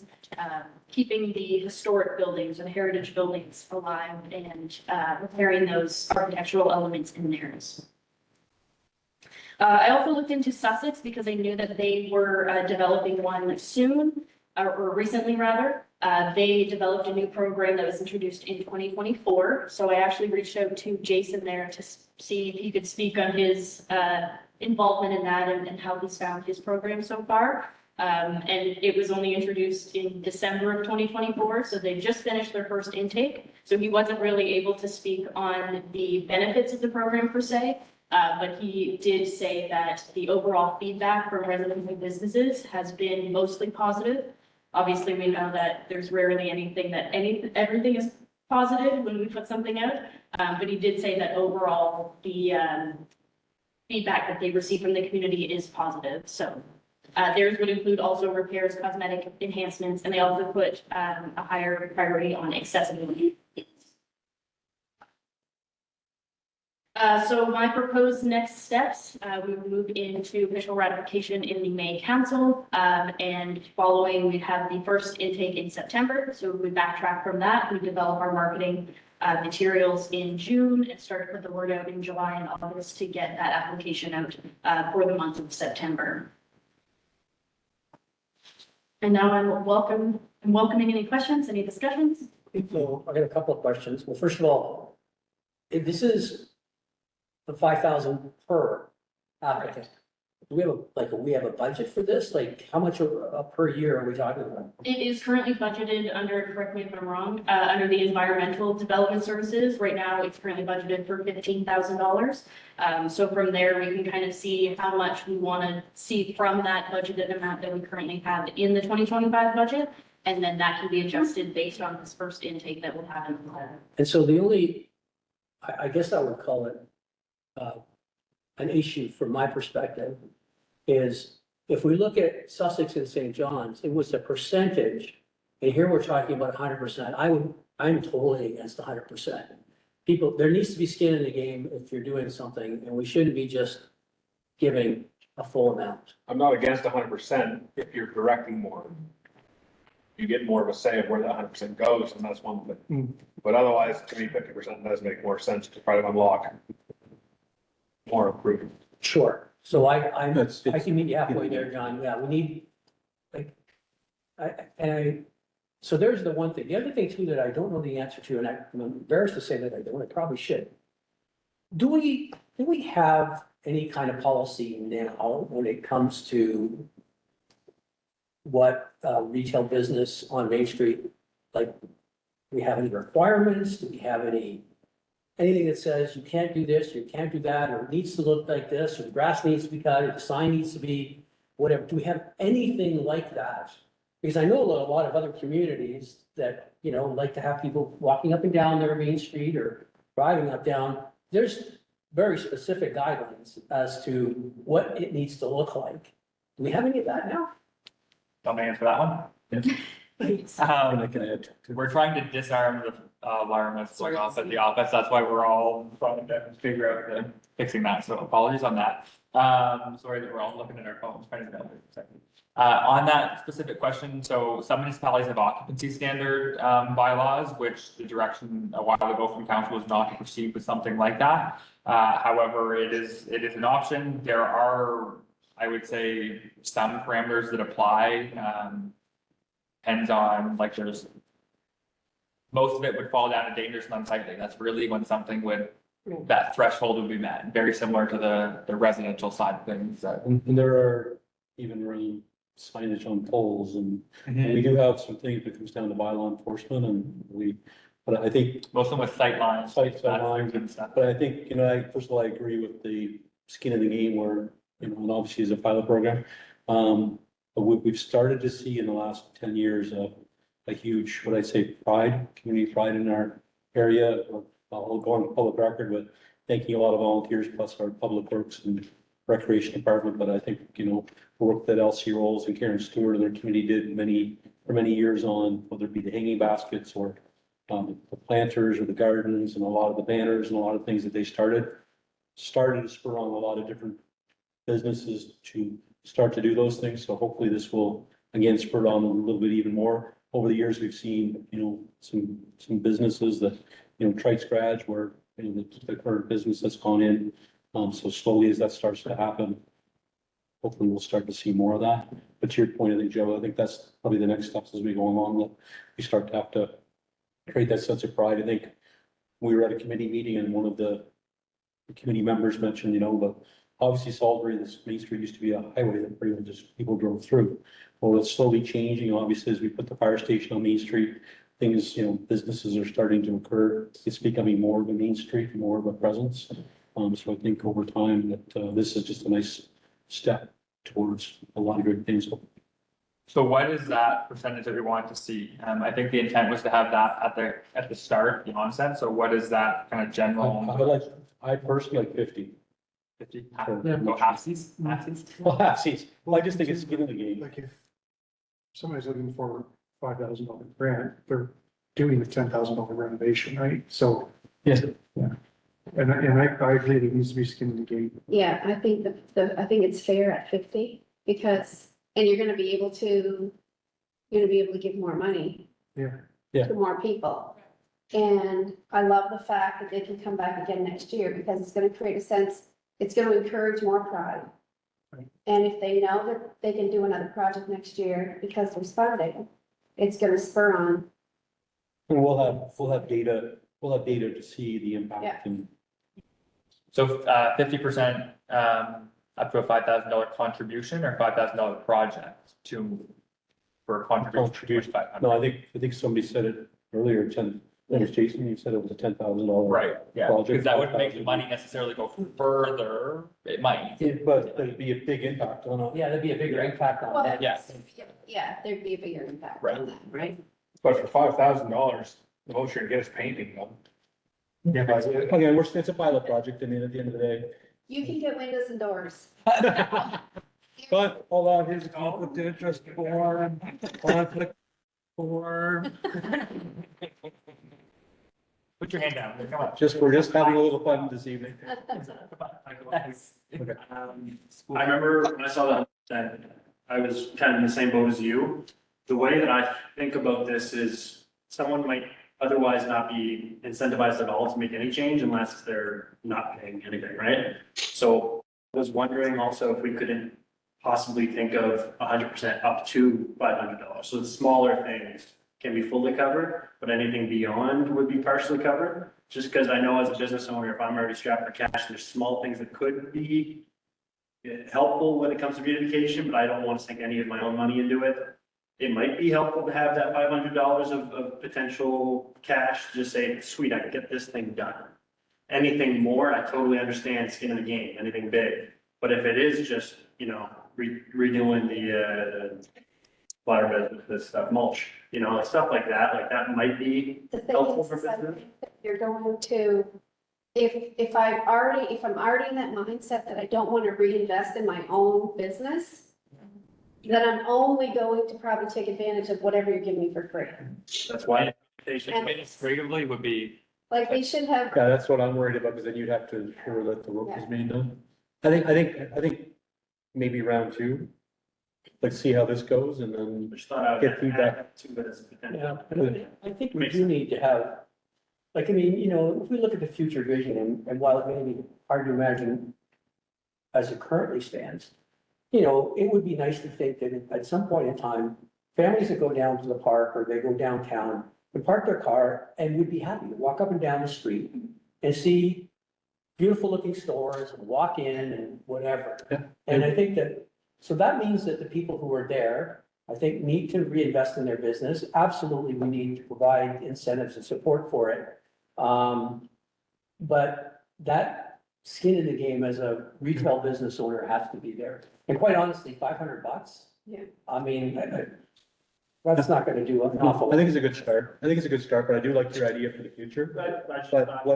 keeping the historic buildings and heritage buildings alive and repairing those architectural elements in theirs. I also looked into Sussex because I knew that they were developing one soon, or recently rather. They developed a new program that was introduced in 2024. So I actually reached out to Jason there to see if he could speak on his involvement in that and how he's found his program so far. And it was only introduced in December of 2024. So they just finished their first intake. So he wasn't really able to speak on the benefits of the program per se. But he did say that the overall feedback from residents and businesses has been mostly positive. Obviously, we know that there's rarely anything that everything is positive when we put something out. But he did say that overall, the feedback that they receive from the community is positive. So theirs would include also repairs, cosmetic enhancements, and they also put a higher priority on accessibility. So my proposed next steps, we will move into official ratification in the May council. And following, we have the first intake in September. So we backtrack from that. We develop our marketing materials in June and start to put the word out in July and August to get that application out for the month of September. And now I'm welcoming any questions, any discussions. So I got a couple of questions. Well, first of all, if this is the 5,000 per applicant, do we have a budget for this? Like, how much per year are we talking about? It is currently budgeted under, correct me if I'm wrong, under the environmental development services. Right now, it's currently budgeted for $15,000. So from there, we can kind of see how much we want to see from that budgeted amount that we currently have in the 2025 budget. And then that can be adjusted based on this first intake that will happen. And so the only, I guess I would call it an issue from my perspective is if we look at Sussex and St. John's, it was a percentage. And here we're talking about 100%. I'm totally against 100%. People, there needs to be skin in the game if you're doing something, and we shouldn't be just giving a full amount. I'm not against 100% if you're directing more. You get more of a say of where that 100% goes, and that's one thing. But otherwise, to me, 50% does make more sense to try to unlock more improvement. Sure. So I That's- can meet you halfway there, John. Yeah, we need, like, so there's the one thing. The other thing too that I don't know the answer to, and I'm embarrassed to say that I don't, I probably should. Do we have any kind of policy now when it comes to what retail business on Main Street, like, do we have any requirements? Do we have anything that says you can't do this, you can't do that, or it needs to look like this, or the grass needs to be cut, or the sign needs to be whatever? Do we have anything like that? Because I know a lot of other communities that, you know, like to have people walking up and down their Main Street or driving up down. There's very specific guidelines as to what it needs to look like. Do we have any of that now? Don't me answer that one. And I can add to. We're trying to disarm the alarm that's going off at the office. That's why we're all trying to figure out fixing that. So apologies on that. Sorry that we're all looking at our phones trying to on that specific question. So some municipalities have occupancy standard bylaws, which the direction a while ago from council was not to proceed with something like that. However, it is an option. There are, I would say, some parameters that apply. Depends on, like, there's most of it would fall down to dangerous and unsightly. That's really when something would, that threshold would be met, very similar to the residential side of things. And there are even really signage on poles and we do have some things that comes down to bylaw enforcement but I think. Most of them with sight lines. Sight lines and stuff. But I think, you know, first of all, I agree with the skin in the game where, you know, and obviously as a pilot program, But we've started to see in the last 10 years, a huge, what I say, community pride in our area. I'll go on public record with thanking a lot of volunteers, plus our public works and recreation department. But I think, the work that Elsie Rolls and Karen Stewart and their committee did for many years on, whether it be the hanging baskets or the planters or the gardens and a lot of the banners and a lot of things that they started to spur on a lot of different businesses to start to do those things. So hopefully this will, again, spur on a little bit even more. Over the years, we've seen, some businesses that, tried scratch where, the current business that's gone in. So slowly as that starts to happen, hopefully we'll start to see more of that. But to your point, I think, Joe, I think that's probably the next steps as we go along, that we start to have to create that sense of pride. I think we were at a committee meeting and one of the committee members mentioned, but obviously Salisbury, this Main Street used to be a highway that pretty much just people drove through. Well, it's slowly changing. Obviously, as we put the fire station on Main Street, things, businesses are starting to occur. It's becoming more of a Main Street, more of a presence. So I think over time that this is just a nice step towards a lot of good things. So what is that percentage that we want to see? I think the intent was to have that at the start, the onset. So what is that kind of general? I personally like 50. 50, go halfsies? Well, halfsies. Well, I just think it's skin in the game. Like if somebody's looking for $5,000 grant, they're doing a $10,000 renovation, right? So. Yes. Yeah. And I agree, there needs to be skin in the game. Yeah, I think I think it's fair at 50 because, and you're gonna be able to give more money. Yeah. Yeah. To more people. And I love the fact that they can come back again next year because it's gonna create a sense, it's gonna encourage more pride. Right. And if they know that they can do another project next year because there's funding, it's gonna spur on. And we'll have data to see the impact Yeah. and. So 50% up to a $5,000 contribution or $5,000 project for a contribution. No, I think somebody said it earlier, that was Jason, you said it was a $10,000. Right, yeah, Project, because that wouldn't make the 5,000. money necessarily go further. It might. But there'd be a big impact on it. Yeah, there'd be a bigger impact on that. Yes. Yeah, there'd be a bigger impact Right. on that, right? But for $5,000, the most you're gonna get is painting done. Yeah, again, it's a pilot project, at the end of the day. You can get windows and doors. But, hold on, here's a conflict of interest form. Put your hand down, come on. We're just having a little fun this evening. I remember when I saw that, I was kind of in the same boat as you. The way that I think about this is someone might otherwise not be incentivized at all to make any change unless they're not paying anything, right? So I was wondering also if we couldn't possibly think of 100% up to $500. So the smaller things can be fully covered, but anything beyond would be partially covered. Just because I know as a business owner, if I'm already strapped for cash, there's small things that could be helpful when it comes to beautification, but I don't want to sink any of my own money into it. It might be helpful to have that $500 of potential cash, to just say, sweet, I can get this thing done. Anything more, I totally understand skin in the game, anything big. But if it is just, redoing the flower beds with this stuff, mulch, stuff like that might be The thing helpful is, for I business. think that you're going to, if I'm already in that mindset that I don't want to reinvest in my own business, then I'm only going to probably take advantage of whatever you're giving me for free. That's why. Administratively would be. Like we should have, Yeah, that's what I'm worried about, because then you'd have to ensure that the work is being done. I think maybe round two, let's see how this goes and then Just thought I would get feedback. add to it as a potential. Yeah, and I think we do need to have, if we look at the future vision, and while it may be hard to imagine as it currently stands, it would be nice to think that at some point in time, families that go down to the park or they go downtown would park their car and would be happy to walk up and down the street and see beautiful looking stores and walk in and whatever. Yeah. And I think so that means that the people who are there, I think, need to reinvest in their business. Absolutely, we need to provide incentives and support for it. But that skin in the game as a retail business owner has to be there. And quite honestly, $500. Yeah. I mean, that's not gonna do an awful. I think it's a good start. I think it's a good start, but I do like your idea for the future. But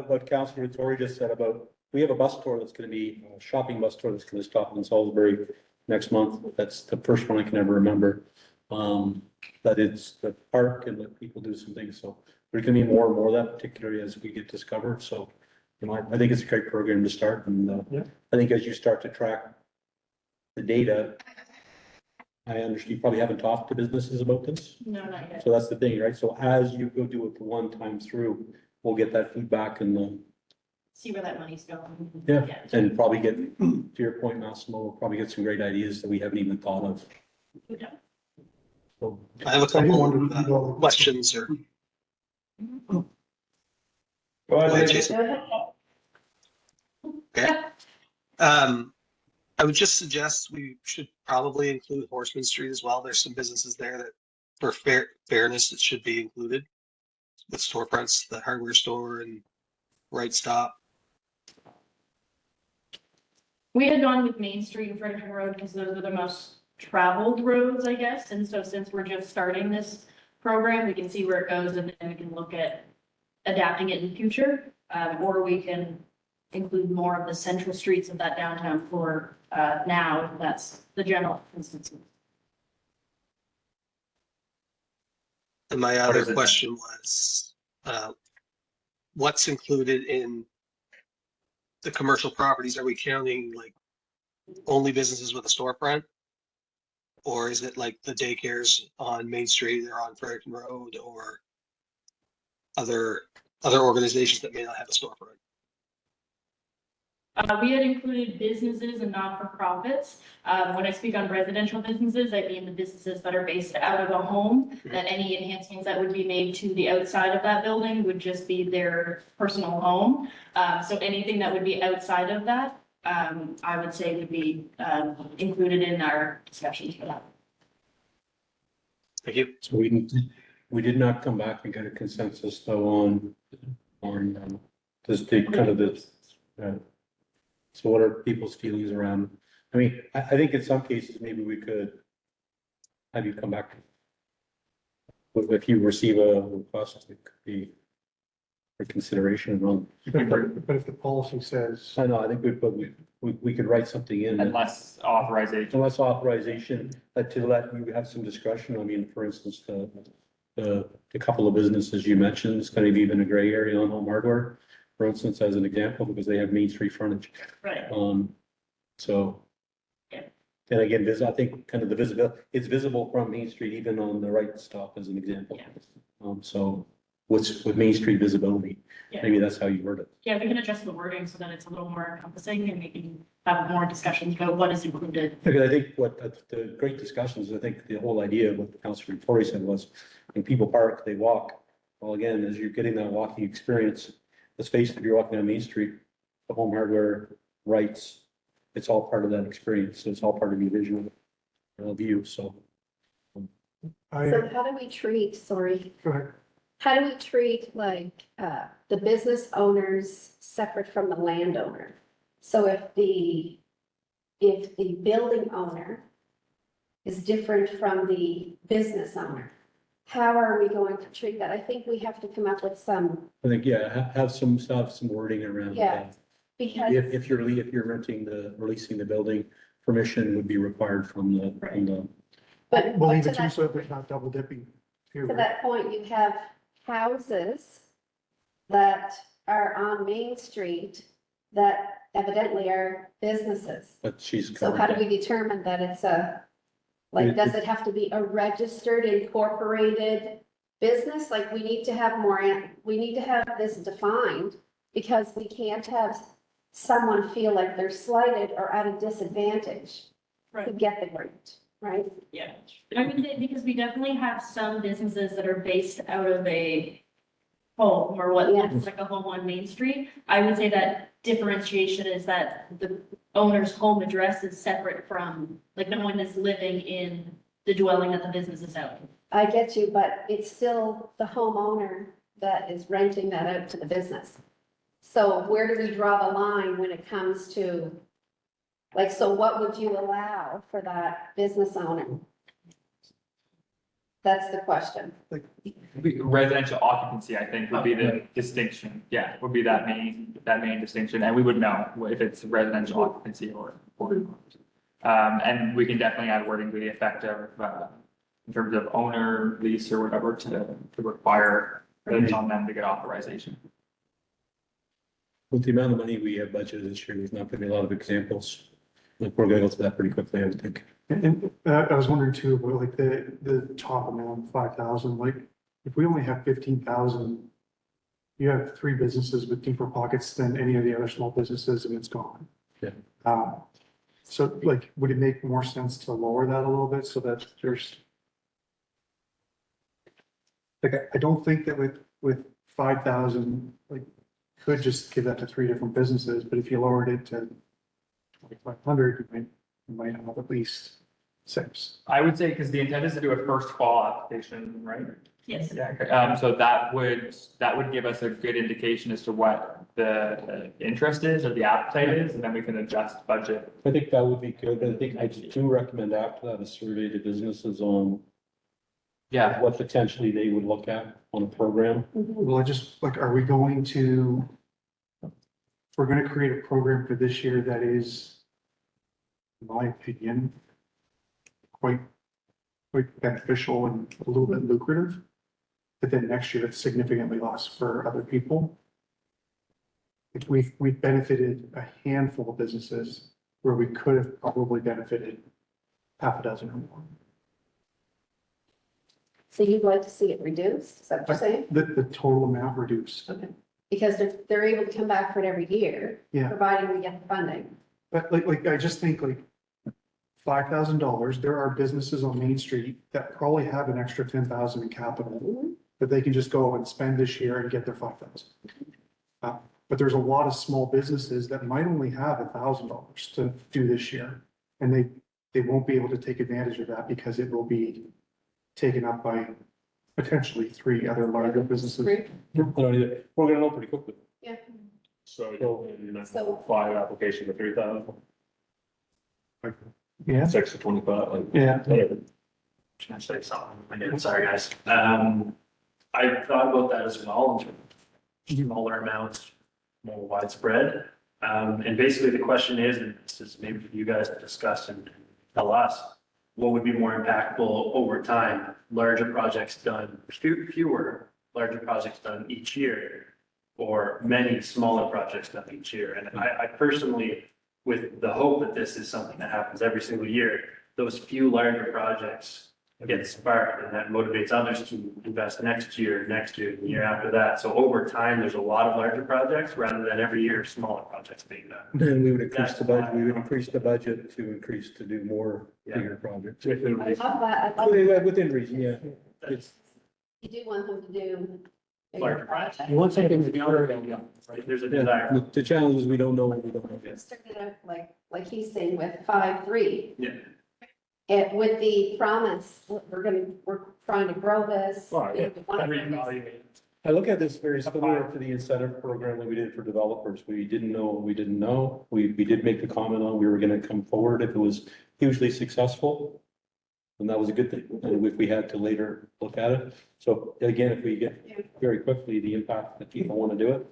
what Councilor Tory just said about, we have a bus tour that's gonna be, a shopping bus tour that's gonna stop in Salisbury next month. That's the first one I can ever remember. That it's the park and let people do some things. So there's gonna be more and more of that, particularly as we get discovered. So, you know, I think it's a great program to start. And Yeah. I think as you start to track the data, I understand you probably haven't talked to businesses about this. No, not yet. So that's the thing, right? So as you go do it the one time through, we'll get that feedback and, See where that money's going. yeah, and probably get, to your point, Massimo, we'll probably get some great ideas that we haven't even thought of. Yeah. So, I have a I didn't couple want to of go- questions or. Go Go ahead, ahead, Jason. Go ahead. Okay. I would just suggest we should probably include Horseman Street as well. There's some businesses there that, for fairness, it should be included. With storefronts, the hardware store and Right Stop. We had gone with Main Street and Fredericton Road because those are the most traveled roads, I guess. And so since we're just starting this program, we can see where it goes and then we can look at adapting it in the future. Or we can include more of the central streets of that downtown core now, if that's the general instance. And my What other is it? question was, what's included in the commercial properties? Are we counting like only businesses with a storefront? Or is it like the daycares on Main Street or on Fredericton Road or other organizations that may not have a storefront? We had included businesses and not-for-profits. When I speak on residential businesses, I mean the businesses that are based out of a home, that any enhancements that would be made to the outside of that building would just be their personal home. So anything that would be outside of that, I would say would be included in our discussions for that. Thank you. so we did not come back and get a consensus though on this big kind of this. So what are people's feelings around? I mean, I think in some cases, maybe we could have you come back. If you receive a request, it could be for consideration on. But if the policy says, I know, I think we could write something in. that- Unless authorization. Unless authorization, to let you have some discretion. I mean, for instance, the couple of businesses you mentioned, it's kind of even a gray area on home hardware, for instance, as an example, because they have Main Street frontage. Right. So. Yeah. And again, I think kind of the visibility, it's visible from Main Street, even on the right stop as an example. Yeah. So with Main Street visibility, Yeah. maybe that's how you word it. Yeah, we can adjust the wording so that it's a little more encompassing and we can have more discussions about what is included. Because I think the great discussions, I think the whole idea of what Councilor Tory said was, when people park, they walk. Well, again, as you're getting that walking experience, the space that you're walking on Main Street, the home hardware rights, it's all part of that experience. So it's all part of your visual view. So. So how do we treat, sorry, go ahead. how do we treat like, the business owners separate from the landowner? So if the building owner is different from the business owner, how are we going to treat that? I think we have to come up with some, I think, yeah, have some wording around Yeah. that. because, If you're releasing the building, permission would be required from the. but We'll leave to it too, that, so there's not double dipping here. to that point, you have houses that are on Main Street that evidently are businesses. But she's So covered how do that. we determine that it's a, like, does it have to be a registered incorporated business? Like, we need to have we need to have this defined because we can't have someone feel like they're slighted or at a disadvantage to Right. get the grant, right? Yeah, I would say because we definitely have some businesses that are based out of a home or what Yeah. looks like a home on Main Street. I would say that differentiation is that the owner's home address is separate from, like, no one is living in the dwelling that the business is out. I get you, but it's still the homeowner that is renting that out to the business. So where do we draw the line when it comes to, like, so what would you allow for that business owner? That's the question. Residential occupancy, I think, would be the distinction, yeah, would be that main distinction, and we would know if it's residential occupancy or. And we can definitely add wording to the effect of, in terms of owner, lease, or whatever, to require it on them to get authorization. With the amount of money we have budgeted this year, there's not gonna be a lot of examples. Like, we're gonna go through that pretty quickly, I would think. And I was wondering too, about like the top amount, 5,000, like, if we only have 15,000, you have 3 businesses with deeper pockets than any of the other small businesses and it's gone. Yeah. So like, would it make more sense to lower that a little bit so that there's, like, I don't think that with 5,000, like, could just give that to 3 different businesses, but if you lowered it to 2,500, you might have at least 6. I would say, because the intent is to do a first fall application, right? Yes. Yeah, okay. So that would give us a good indication as to what the interest is or the appetite is, and then we can adjust budget. I think that would be good. I think I do recommend after that a survey to businesses on what potentially they would look at on a program. Well, I just, like, are we going to, if we're gonna create a program for this year that is, in my opinion, quite beneficial and a little bit lucrative, but then next year it's significantly less for other people. Like, we've benefited a handful of businesses where we could have probably benefited half a dozen or more. So you'd like to see it reduced, is that what you're saying? The total amount reduced. Okay. Because they're able to come back for it every year, Yeah. providing we get the funding. But like, I just think like $5,000, there are businesses on Main Street that probably have an extra 10,000 in capital that they can just go and spend this year and get their 5,000. But there's a lot of small businesses that might only have $1,000 to do this year. And they won't be able to take advantage of that because it will be taken up by potentially 3 other larger businesses. Great. I don't either. We're gonna know pretty quickly. Yeah. So, you're not So- apply an application for 3,000, Yeah, 6 to 25, like, yeah. whatever. Can I say something? Again, sorry, guys. I thought about that as well, in terms of smaller amounts, more widespread. And basically the question is, and this is maybe for you guys to discuss and tell us, what would be more impactful over time? Larger projects done, fewer larger projects done each year, or many smaller projects done each year? And I personally, with the hope that this is something that happens every single year, those few larger projects get sparked, and that motivates others to invest next year, the year after that. So over time, there's a lot of larger projects rather than every year smaller projects being done. Then we would increase the budget, to increase to do more Yeah. bigger projects. I love that, I love it. Within reason, yeah. It's, You do want them to do bigger Larger projects. You want something to be under, Right? There's a yeah, desire. the challenge is we don't know what we don't know. Started out like he's saying with 5-3. Yeah. It with the promise, we're trying to grow this. Well, yeah. We wanna grow this. I look at this very similar to the incentive program that we did for developers. We didn't know what we didn't know. We did make the comment on we were gonna come forward if it was hugely successful. And that was a good thing, and if we had to later look at it. So again, if we get very quickly the impact that people wanna do it,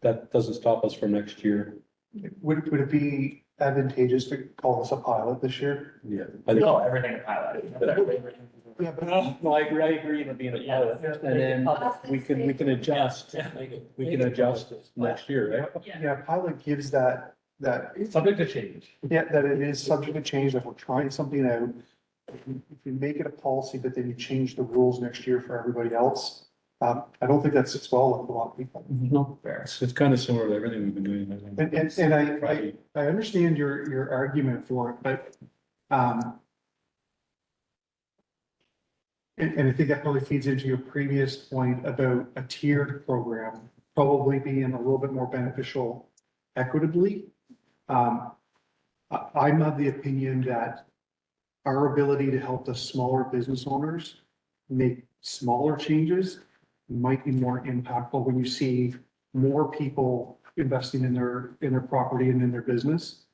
that doesn't stop us from next year. Would it be advantageous to call this a pilot this year? Yeah. I think, No, everything is highlighted. Yeah, but no, I agree in it being a pilot, and then we can adjust, we can adjust next year, right? yeah, pilot gives that, Subject to change. yeah, that it is subject to change, if we're trying something out. If you make it a policy, but then you change the rules next year for everybody else, I don't think that sits well with a lot of people. No, it's kind of similar to everything we've been doing. I think. And I understand your argument for it, but, and I think that probably feeds into your previous point about a tiered program probably being a little bit more beneficial equitably. I'm of the opinion that our ability to help the smaller business owners make smaller changes might be more impactful when you see more people investing in their property and in their business,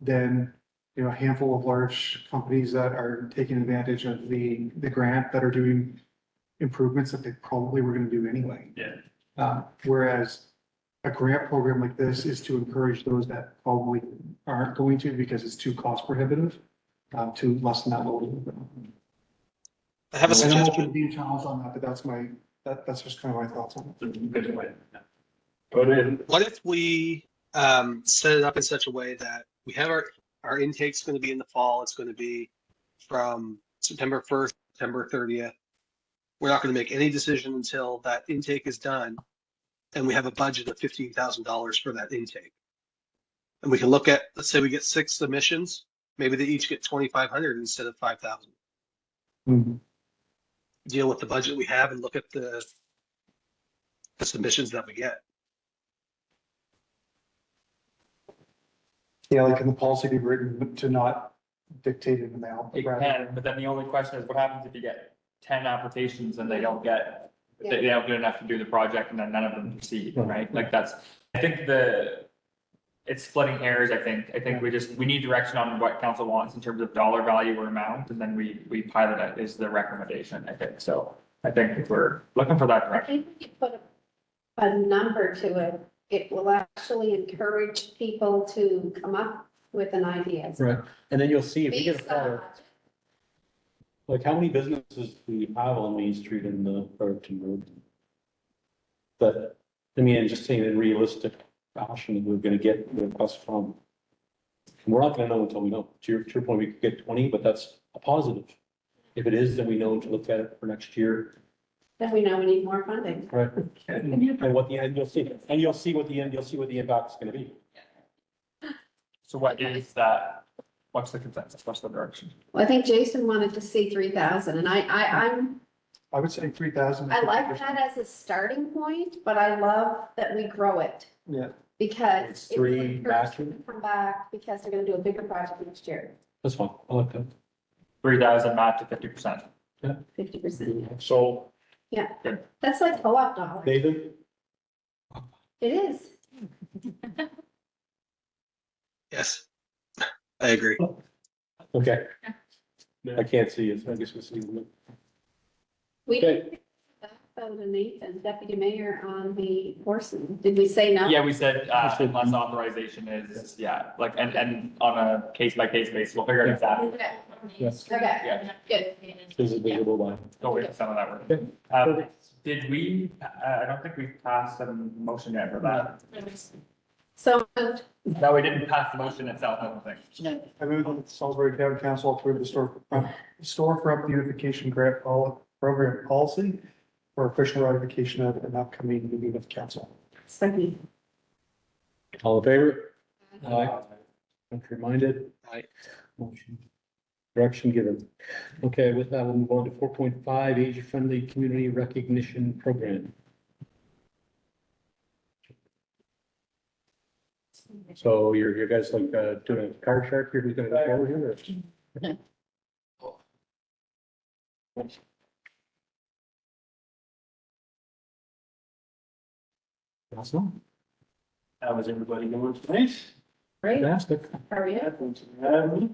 than, you know, a handful of large companies that are taking advantage of the grant that are doing improvements that they probably were gonna do anyway. Yeah. Whereas a grant program like this is to encourage those that probably aren't going to because it's too cost prohibitive, to lessen that load. I have a And I'm open to suggestion. being challenged on that, but that's just kind of my thoughts on it. Good way. But in, What if we set it up in such a way that we have our intake's going to be in the fall. It's going to be from September 1st, September 30th. We're not going to make any decision until that intake is done. And we have a budget of $15,000 for that intake. And we can look at, let's say we get 6 submissions, maybe they each get 2,500 instead of 5,000. Deal with the budget we have and look at the submissions that we get. Yeah, like in the policy be written to not dictate an amount. It can, but then the only question is what happens if you get 10 applications and they don't get enough to do the project and then none of them proceed, right? Like that's, I think it's splitting hairs, I think we need direction on what council wants in terms of dollar value or amount, and then we pilot it is the recommendation, I think. So I think if we're looking for that I direction. think if you put a number to it, it will actually encourage people to come up with an idea. Right, and then you'll see if you get a Based on fire, like how many businesses do we have on Main Street in the Burlington Road? But, I mean, just saying in realistic fashion, we're gonna get requests from. And we're not gonna know until we know. To your point, we could get 20, but that's a positive. If it is, then we know to look at it for next year. Then we know we need more funding. Right. And what the end, you'll see what the impact is gonna be. So what is that? What's the consensus? What's the direction? Well, I think Jason wanted to see 3,000 and I would say 3,000. I like that as a starting point, but I love that we grow it Yeah, because. It's it will 3 encourage back. them to Come back because they're gonna do a bigger project next year, That's fine. I like that. 3,000 match to 50%. 50%. so That's like co-op dollars. David? It is. Yes, I agree. Okay. I can't see it, so I guess we'll see. We Okay. did vote to Nathan, deputy mayor on the horseman. Did we say no? Yeah, we said, unless authorization is, like, and on a case by case basis, we'll figure it out. Okay, Yes. okay, Yeah, good. There's a visible line. go with some of that Okay. work. Did we, I don't think we passed a motion yet for that. So moved. No, we didn't pass the motion itself, I don't think. I move that the Salisbury Town Council approve the storefront beautification grant program policy for official ratification of an upcoming meeting of council. Second. All in favor? Aye. Contrary minded? Aye. Motion. Direction given. Okay, with that, we'll move on to 4.5, age-friendly community recognition program. So you're guys like doing a card shark here, who's gonna go forward here? Or? Awesome. How is everybody doing tonight? Great. Fantastic. How are you? Thanks for having me.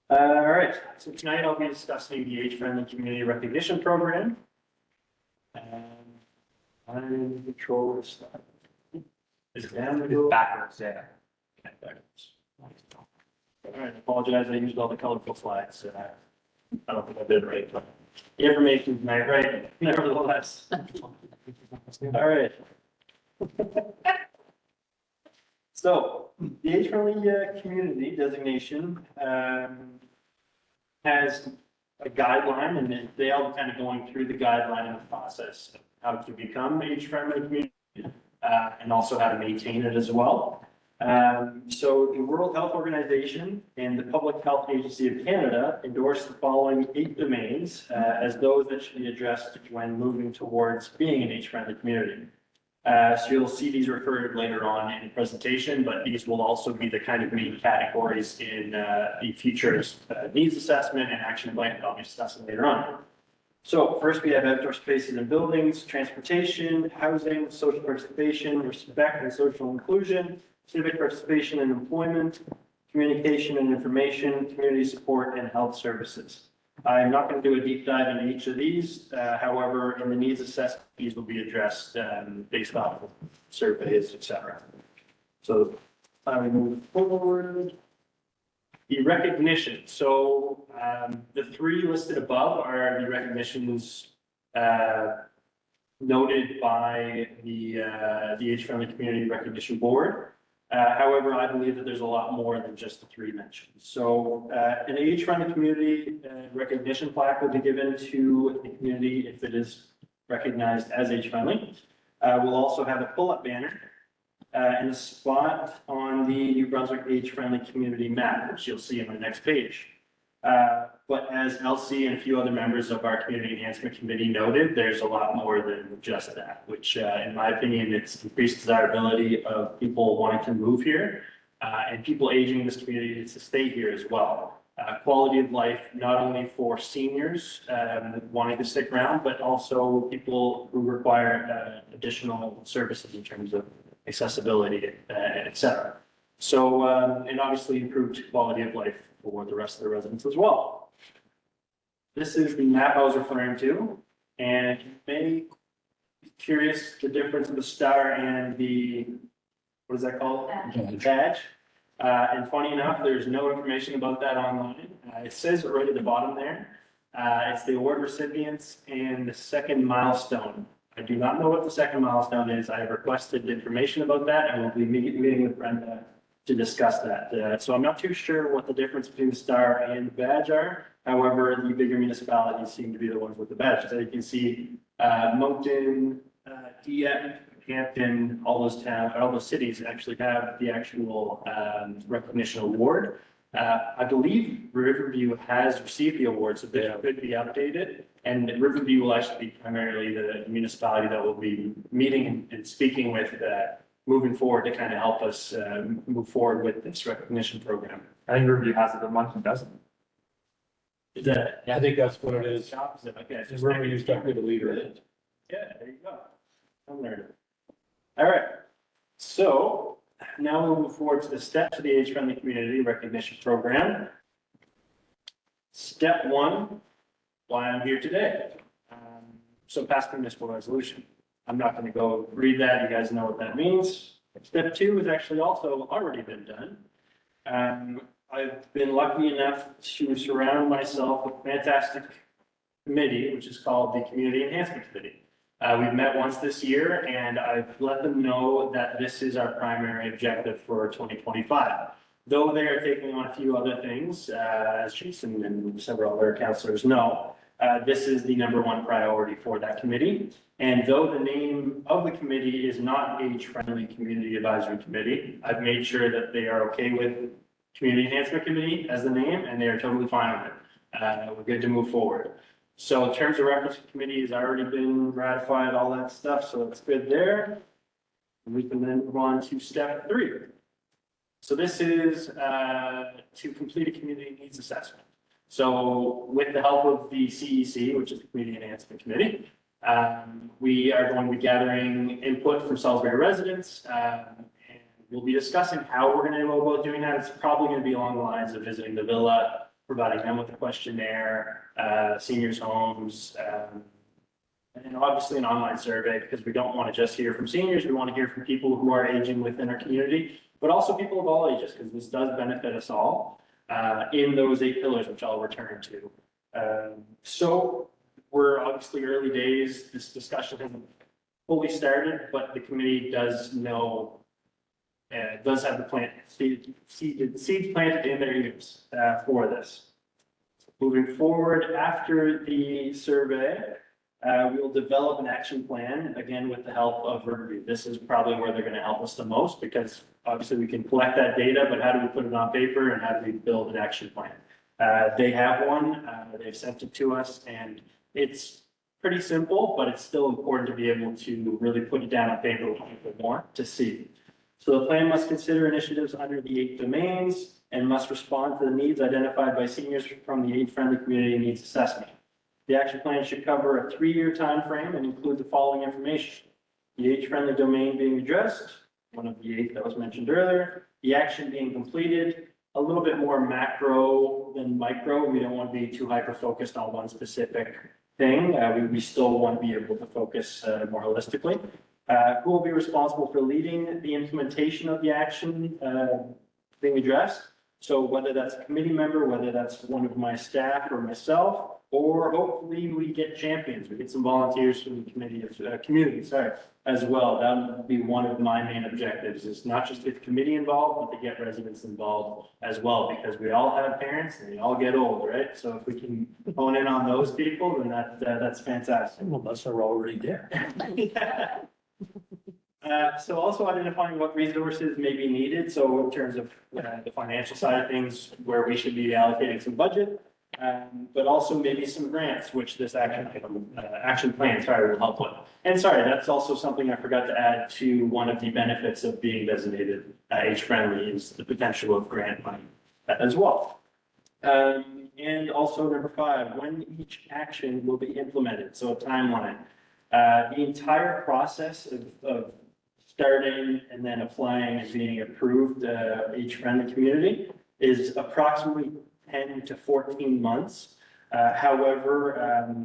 All right, so tonight I'll be discussing the age-friendly community recognition program. And I control this stuff. Is it down the It's backwards, yeah. All right, I apologize, I used all the colorful slides, so I don't think I did it right, but the information tonight, right, nevertheless. All right. So, the age-friendly community designation has a guideline, and they all kind of going through the guideline and the process of how to become age-friendly community, and also how to maintain it as well. So the World Health Organization and the Public Health Agency of Canada endorsed the following 8 domains as those that should be addressed when moving towards being an age-friendly community. So you'll see these referred later on in the presentation, but these will also be the kind of main categories in the future needs assessment and action plan that I'll be discussing later on. So first we have outdoor spaces and buildings, transportation, housing, social participation, respect and social inclusion, civic participation and employment, communication and information, community support, and health services. I'm not going to do a deep dive into each of these. However, in the needs assessment, these will be addressed based off of surveys, et cetera. So I will move forward. The recognition. So the three listed above are the recognitions noted by the Age Friendly Community Recognition Board. However, I believe that there's a lot more than just the three mentioned. So an Age Friendly Community recognition plaque will be given to the community if it is recognized as age friendly. We'll also have a pull-up banner and a spot on the New Brunswick Age Friendly Community map, which you'll see on the next page. But as Elsie and a few other members of our Community Enhancement Committee noted, there's a lot more than just that, which in my opinion, it's increased desirability of people wanting to move here and people aging in this community to stay here as well. Quality of life, not only for seniors wanting to stick around, but also people who require additional services in terms of accessibility, et cetera. So, and obviously improved quality of life for the rest of the residents as well. This is the map I was referring to, and you may be curious the difference of the star and the, what is that called? Badge. And funny enough, there's no information about that online. It says it right at the bottom there. It's the award recipients and the second milestone. I do not know what the second milestone is. I have requested information about that and we'll be meeting with Brenda to discuss that. So I'm not too sure what the difference between the star and the badge are. However, the bigger municipalities seem to be the ones with the badges. So you can see Moncton, Dieppe, Hampton, all those cities actually have the actual recognition award. I believe Riverview has received the award, so this could be updated. And Riverview will actually be primarily the municipality that will be meeting and speaking with moving forward to kind of help us move forward with this recognition program. I think Riverview has it, but Moncton doesn't. Is that? I think that's what it is. Okay, it's just Riverview's definitely the leader. Yeah, there you go. I'm learning. All right. So now we'll move forward to the steps of the Age Friendly Community Recognition Program. Step one, why I'm here today. So pass the municipal resolution. I'm not going to go read that. You guys know what that means. Step two has actually also already been done. I've been lucky enough to surround myself with a fantastic committee, which is called the Community Enhancement Committee. We've met once this year and I've let them know that this is our primary objective for 2025. Though they are taking on a few other things, as Jason and several other councillors know, this is the #1 priority for that committee. And though the name of the committee is not Age Friendly Community Advisory Committee, I've made sure that they are okay with Community Enhancement Committee as the name, and they are totally fine with it. We're good to move forward. So in terms of reference committee has already been ratified, all that stuff, so it's good there. We can then move on to step 3. So this is to complete a community needs assessment. So with the help of the CEC, which is the Community Enhancement Committee, we are going to be gathering input from Salisbury residents, and we'll be discussing how we're going to go about doing that. It's probably going to be along the lines of visiting the villa, providing them with a questionnaire, seniors' homes, and obviously an online survey, because we don't want to just hear from seniors. We want to hear from people who are aging within our community, but also people of all ages, because this does benefit us all in those 8 pillars, which I'll return to. So we're obviously early days. This discussion hasn't fully started, but the committee does know, does have the seeds planted in their ears for this. Moving forward, after the survey, we will develop an action plan, again, with the help of Riverview. This is probably where they're going to help us the most, because obviously we can collect that data, but how do we put it on paper and how do we build an action plan? They have one, they've sent it to us, and it's pretty simple, but it's still important to be able to really put it down on paper with people more to see. So the plan must consider initiatives under the 8 domains and must respond to the needs identified by seniors from the Age Friendly Community Needs Assessment. The action plan should cover a 3-year time frame and include the following information. The age-friendly domain being addressed, one of the 8 that was mentioned earlier, the action being completed, a little bit more macro than micro. We don't want to be too hyper-focused on one specific thing. We still want to be able to focus more holistically. Who will be responsible for leading the implementation of the action being addressed? So whether that's a committee member, whether that's one of my staff or myself, or hopefully we get champions, we get some volunteers from the community, as well. That would be one of my main objectives, is not just get the committee involved, but to get residents involved as well, because we all have parents and they all get old, right? So if we can hone in on those people, then that's fantastic. Some of us are already there. So also identifying what resources may be needed. So in terms of the financial side of things, where we should be allocating some budget, but also maybe some grants, which this action plan, will help with. And that's also something I forgot to add to one of the benefits of being designated age-friendly is the potential of grant money as well. And also number 5, when each action will be implemented. So a timeline. The entire process of starting and then applying and being approved age-friendly community is approximately 10 to 14 months. However,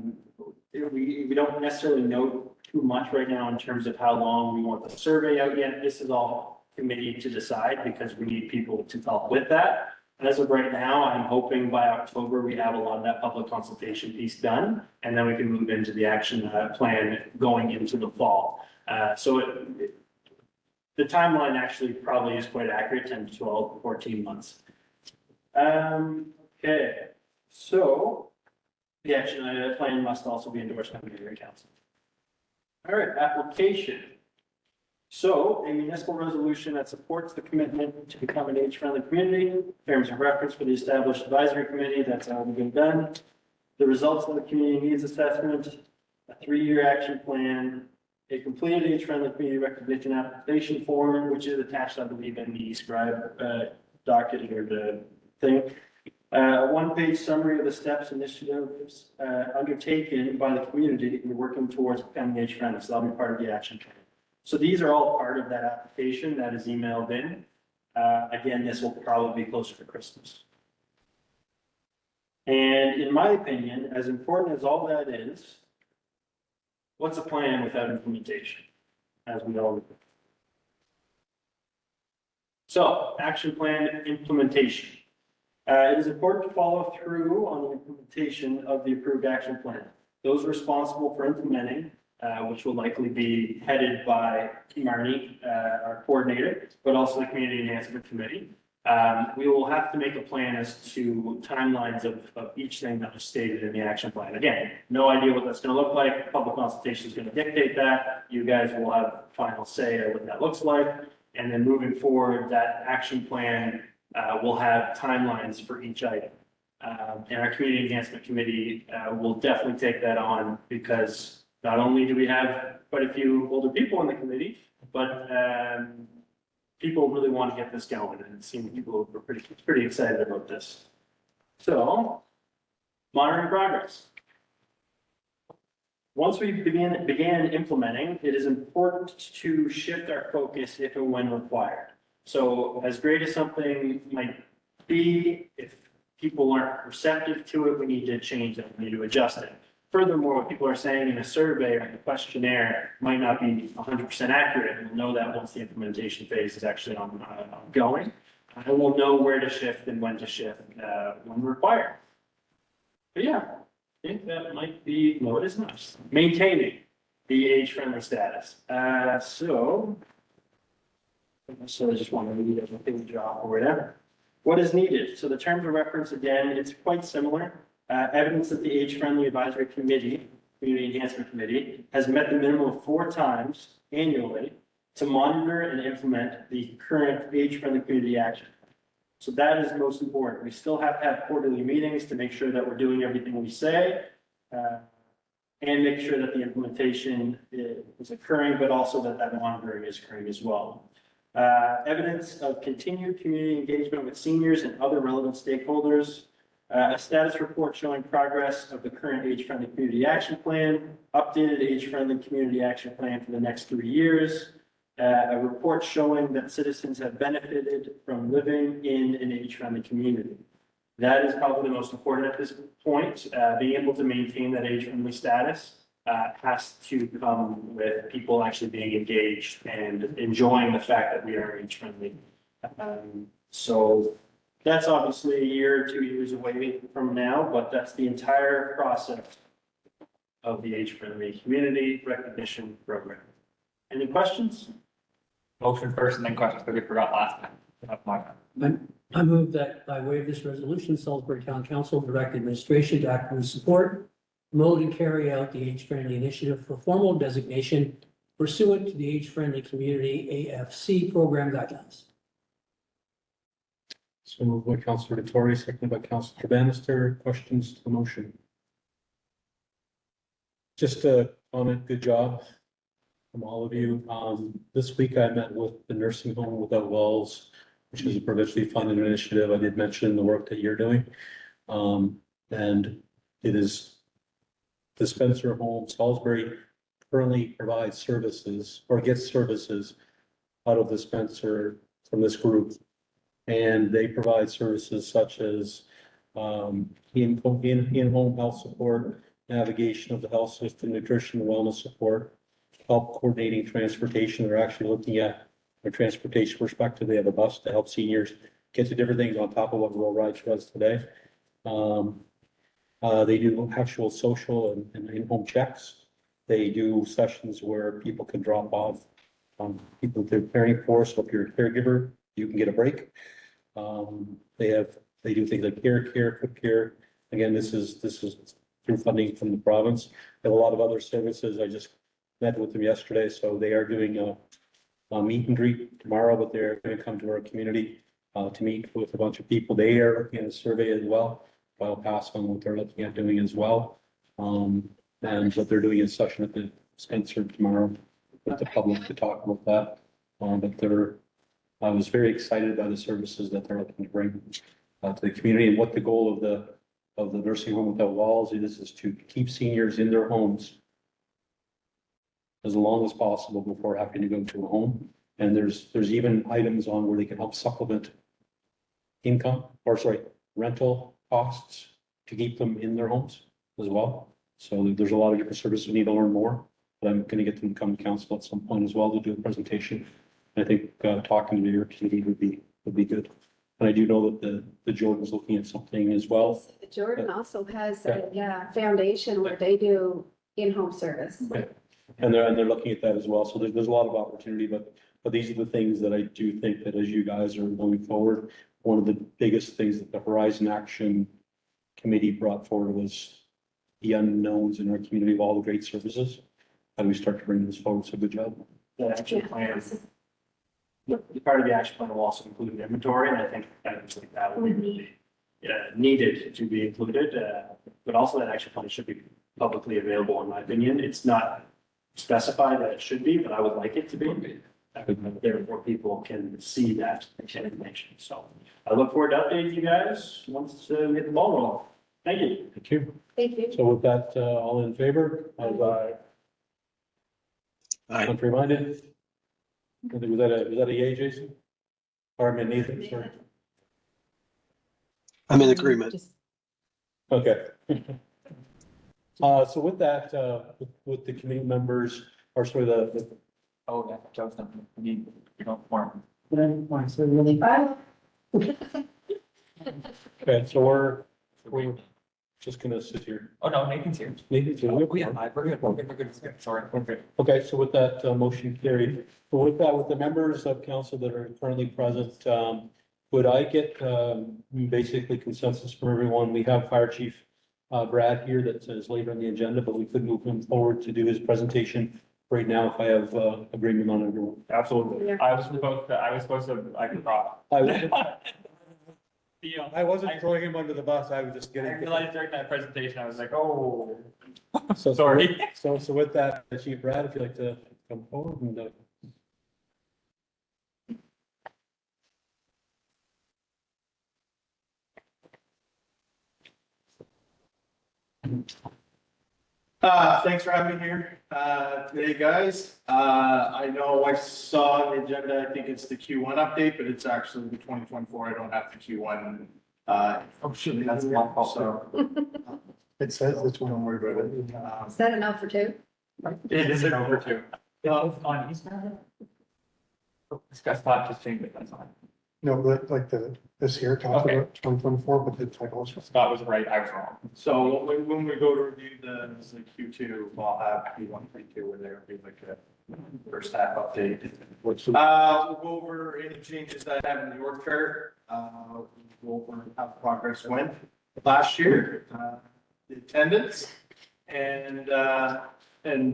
we don't necessarily know too much right now in terms of how long we want the survey out yet. This is all committee to decide because we need people to help with that. As of right now, I'm hoping by October, we have a lot of that public consultation piece done, and then we can move into the action plan going into the fall. The timeline actually probably is quite accurate, 10 to 12, 14 months. Okay, so the action plan must also be endorsed by the Mayor and Council. All right, application. So a municipal resolution that supports the commitment to become an age-friendly community, terms of reference for the established advisory committee, that's already been done. The results of the community needs assessment, a 3-year action plan, a completed age-friendly community recognition application form, which is attached, I believe, in the scribe docket or the thing. A 1-page summary of the steps, initiatives undertaken by the community in working towards becoming age-friendly. So that'll be part of the action plan. So these are all part of that application that is emailed in. Again, this will probably be closer to Christmas. And in my opinion, as important as all that is, what's a plan without implementation? As we all know. So, action plan implementation. It is important to follow through on the implementation of the approved action plan. Those responsible for implementing, which will likely be headed by Marnie, our coordinator, but also the Community Enhancement Committee. We will have to make a plan as to timelines of each thing that was stated in the action plan. Again, no idea what that's going to look like. Public consultation is going to dictate that. You guys will have final say on what that looks like. And then moving forward, that action plan will have timelines for each item. And our Community Enhancement Committee will definitely take that on because not only do we have quite a few older people in the committee, but people really want to get this going, and it seems people are pretty excited about this. So, monitoring progress. Once we began implementing, it is important to shift our focus if and when required. So, as great as something might be, if people aren't receptive to it, we need to change it, we need to adjust it. Furthermore, what people are saying in a survey or in a questionnaire might not be 100% accurate, and we'll know that once the implementation phase is actually ongoing. And we'll know where to shift and when to shift when required. But yeah, I think that might be, no, it is not. Maintaining the age-friendly status. So I just want to read it as a big job or whatever. What is needed? So the terms of reference, again, it's quite similar. Evidence that the Age-Friendly Advisory Committee, Community Enhancement Committee, has met the minimum of 4 times annually to monitor and implement the current age-friendly community action. So that is most important. We still have to have quarterly meetings to make sure that we're doing everything we say and make sure that the implementation is occurring, but also that that monitoring is occurring as well. Evidence of continued community engagement with seniors and other relevant stakeholders. A status report showing progress of the current age-friendly community action plan, updated age-friendly community action plan for the next 3 years. A report showing that citizens have benefited from living in an age-friendly community. That is probably the most important at this point. Being able to maintain that age-friendly status has to come with people actually being engaged and enjoying the fact that we are age-friendly. So that's obviously a year, 2 years away from now, but that's the entire process of the age-friendly community recognition program. Any questions? Motion first and then questions that we forgot last time. That's my bad. I move that by way of this resolution, Salisbury Town Council direct administration to actively support, promote and carry out the age-friendly initiative for formal designation pursuant to the age-friendly community AFC program guidelines. So moved by Councillor Vittori, seconded by Councillor Bannister. Questions to the motion? Just a comment, good job from all of you. This week I met with the Nursing Home Without Walls, which is a provincially funded initiative. I did mention the work that you're doing. And it is the Spencer Home, Salisbury currently provides services or gets services out of the Spencer from this group. And they provide services such as in-home health support, navigation of the health system, nutrition, wellness support, help coordinating transportation. They're actually looking at their transportation perspective. They have a bus to help seniors get to different things on top of what Rural Rides does today. They do actual social and in-home checks. They do sessions where people can drop off people they're caring for. So if you're a caregiver, you can get a break. They do things like care, quick care. Again, this is through funding from the province. They have a lot of other services. I just met with them yesterday, so they are doing a meet and greet tomorrow, but they're going to come to our community to meet with a bunch of people. They are looking at a survey as well. I'll pass on what they're looking at doing as well. And what they're doing is session at the Spencer tomorrow with the public to talk about that. But I was very excited by the services that they're looking to bring to the community, and what the goal of the Nursing Home Without Walls is to keep seniors in their homes as long as possible before having to go to a home. And there's even items on where they can help supplement rental costs to keep them in their homes as well. So there's a lot of different services we need to learn more, but I'm going to get them to come to council at some point as well to do a presentation. I think talking to your community would be good. And I do know that the Jordan's looking at something as well. Jordan also has a foundation where they do in-home service. Okay. And they're looking at that as well. So there's a lot of opportunity, but these are the things that I do think that as you guys are going forward, one of the biggest things that the Horizon Action Committee brought forward was the unknowns in our community of all the great services. How do we start to bring this forward? So good job. The action plan, part of the action plan will also include inventory, and I think that would be needed to be included. But also that action plan should be publicly available, in my opinion. It's not specified that it should be, but I would like it to be. Therefore, people can see that information. So I look forward to updating you guys once we get the ball rolling. Thank you. Thank you. Thank you. So with that, all in favor of contrary minded? Was that a yay, Jason? Or I mean, Nathan, sorry. I'm in agreement. Okay. So with that, with the committee members, or sorry, Oh, yeah, Joe's done. We don't form. So really, okay, so we're just gonna sit here. Oh, no, Nathan's here. Nathan's here. We're good. We're good. Sorry, we're good. Okay, so with that, motion carried. So with that, with the members of council that are currently present, would I get, basically consensus from everyone? We have Fire Chief, Brad here that is later on the agenda, but we could move him forward to do his presentation right now if I have, agreement on everyone. Absolutely. Yeah. I was supposed to, I forgot. I wasn't throwing him under the bus, I was just I getting. realized during that presentation, I was like, oh, So sorry. So with that, Chief Brad, if you'd like to come forward and, Thanks for having me here, today, guys. I know I saw on the agenda, I think it's the Q1 update, but it's actually the 2024. I don't have the Q1. Oh, shit, that's my fault. So, It says it's one. don't worry about it. Is that enough for two? It is an over two. No. On East Mountain? Discuss not just change it, that's fine. No, like this here talks Okay. about 2024, but the title is. Scott was right, I was wrong. So when we go to review the Q2, I'll have Q1, Q2, where there will be like a first half update. We'll go over any changes that I have in the org chart. We'll go over how progress went last year, the attendance, and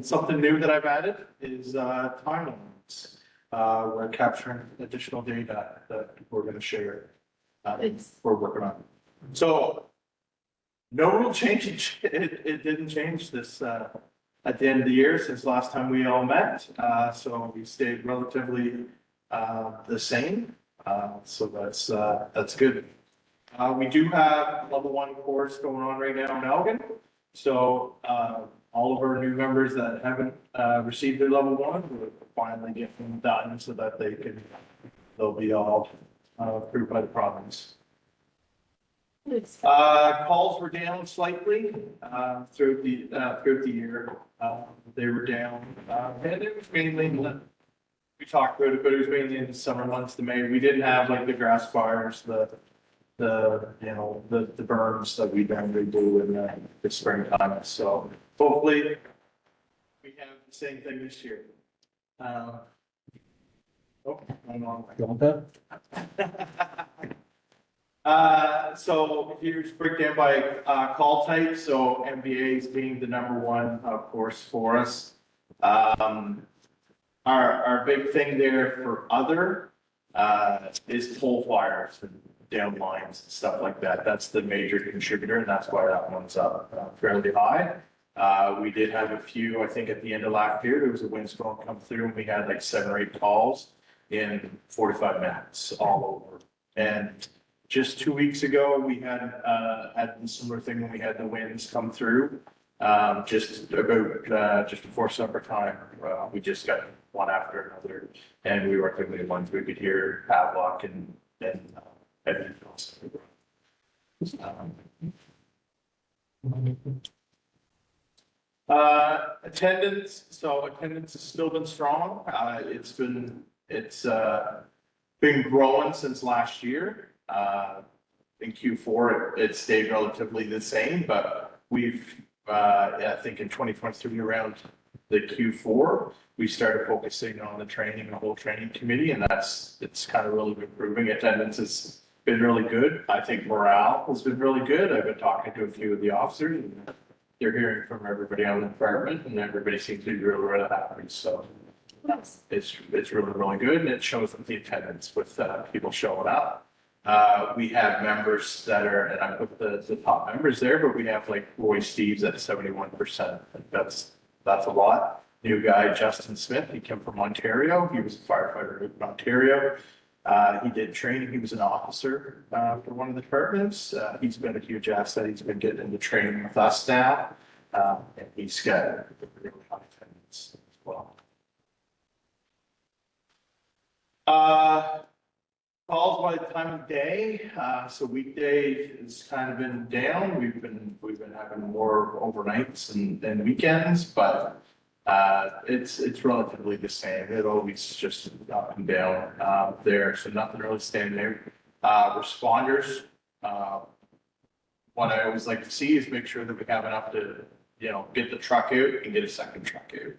something new that I've added is timelines. We're capturing additional data that we're going to share. We're working on. So no real change. It didn't change this at the end of the year since last time we all met. So we stayed relatively the same. So that's good. We do have level 1 course going on right now in Elgin. So all of our new members that haven't received their level 1, we'll finally get them done so that they'll be all approved by the province. Calls were down slightly throughout the year. They were down, and it was mainly, we talked about it, but it was mainly in the summer months to May. We didn't have like the grass fires, the burns that we normally do in the springtime. So hopefully we have the same thing this year. I'm on. You want that? So here's breakdown by call type. So MVAs being the number 1, of course, for us. Our big thing there for other is pole fires and down lines and stuff like that. That's the major contributor, and that's why that one's up fairly high. We did have a few, I think at the end of last year, there was a windstorm come through and we had like 7 or 8 calls in 45 minutes all over. And just 2 weeks ago, we had a similar thing when we had the winds come through. Just before supper time, we just got one after another, and we were quickly the ones we could hear Havelock and everything else. Attendance. So attendance has still been strong. It's been growing since last year. In Q4, it stayed relatively the same, but we've, I think in 2023 around the Q4, we started focusing on the training, the whole training committee, and it's kind of really been improving. Attendance has been really good. I think morale has been really good. I've been talking to a few of the officers, and they're hearing from everybody on the department, and everybody seems to be really, really happy. So it's really, really good, and it shows with the attendance with people showing up. We have members that are, and I put the top members there, but we have like Roy Steves at 71%. That's a lot. New guy, Justin Smith, he came from Ontario. He was a firefighter in Ontario. He did training. He was an officer for one of the departments. He's been a huge asset. He's been getting into training with us now. And he's got a really high attendance as well. Calls by the time of day. So weekday has kind of been down. We've been having more overnights and weekends, but it's relatively the same. It always just up and down there. So nothing really standing there. Responders. What I always like to see is make sure that we have enough to, get the truck out and get a second truck out.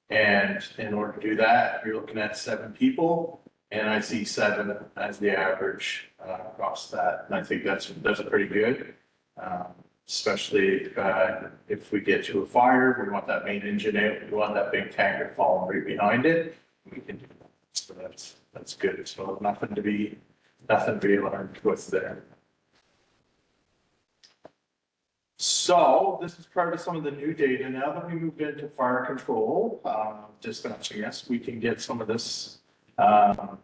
And in order to do that, you're looking at 7 people. And I see 7 as the average across that. And I think that's pretty good. Especially if we get to a fire, we want that main engine out, we want that big tanker falling right behind it. We can do that. So that's good. So nothing to be alarmed with there. So this is part of some of the new data. Now that we moved into fire control, dispatching, yes, we can get some of this. And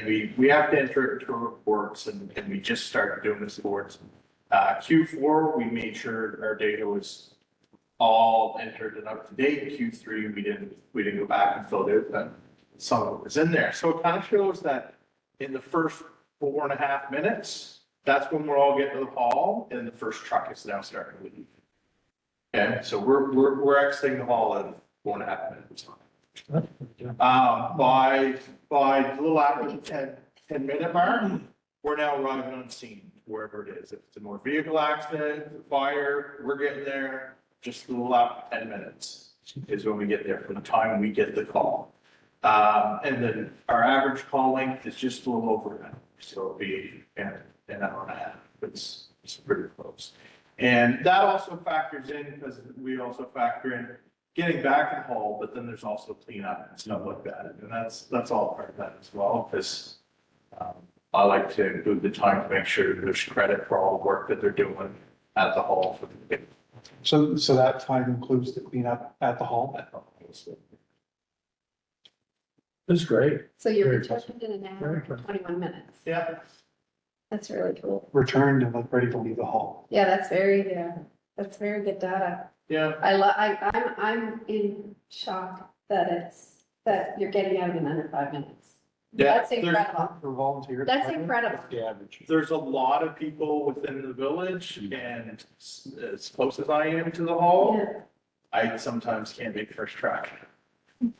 we have to enter it into our reports, and we just started doing this reports Q4, we made sure our data was all entered and up to date. Q3, we didn't go back and fill it, but some of it was in there. So it kind of shows that in the first 4.5 minutes, that's when we're all getting to the hall and the first truck is now starting to leave. Okay, so we're exiting the hall in 4.5 minutes. By a little after the 10-minute mark, we're now arriving on scene, wherever it is. If it's a motor vehicle accident, fire, we're getting there just a little after 10 minutes is when we get there from the time we get the call. And then our average call length is just a little over an hour. So it'll be an hour and a half. It's pretty close. And that also factors in because we also factor in getting back in hall, but then there's also cleanup and stuff like that. And that's all part of that as well, because I like to include the time to make sure there's credit for all the work that they're doing at the hall for the day. So that time includes the cleanup at the hall? That's great. So you're Very returned in an hour and 21 minutes. Yeah. That's really cool. Returned and like ready to leave the hall. Yeah, that's very good data. Yeah. I'm in shock that you're getting out in under 5 minutes. Yeah, That's incredible. For volunteers. That's incredible. The average. there's a lot of people within the village and as close as I am to the hall, Yeah, I sometimes can't make first track.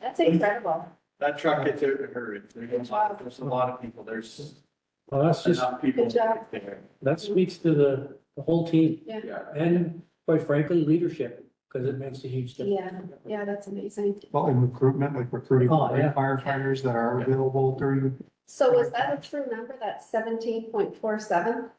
that's incredible. That truck gets out in a hurry. There's a lot of people. There's Well, that's just, enough people Good job. there. that speaks to the whole team Yeah, and quite frankly, leadership, because it makes a huge difference. yeah, that's amazing. Well, in recruitment, like recruiting Oh, yeah. firefighters that are available during. So was that a true number, that 17.47?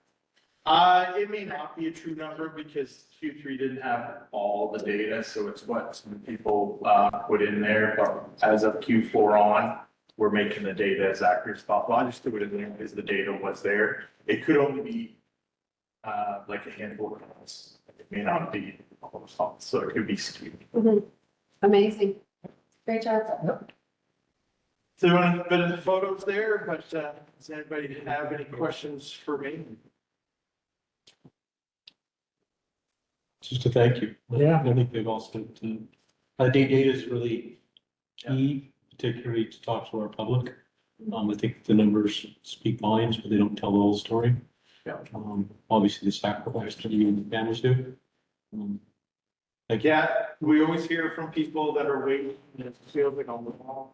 It may not be a true number because Q3 didn't have all the data, so it's what some people, put in there, but as of Q4 on, we're making the data as accurate as possible. I just threw it in there because the data was there. It could only be, like a handful of calls. It may not be all the calls, so it could be skewed. Amazing. Great job. So you want a bit of the photos there, but, does anybody have any questions for me? Just to thank you. Yeah. I think they've also, data is really key, particularly to talk to our public. I think the numbers speak volumes, but they don't tell the whole story. Yeah. Obviously the sacrifice that you and the families do. Like, Yeah, we always hear from people that are waiting, and it feels like a long,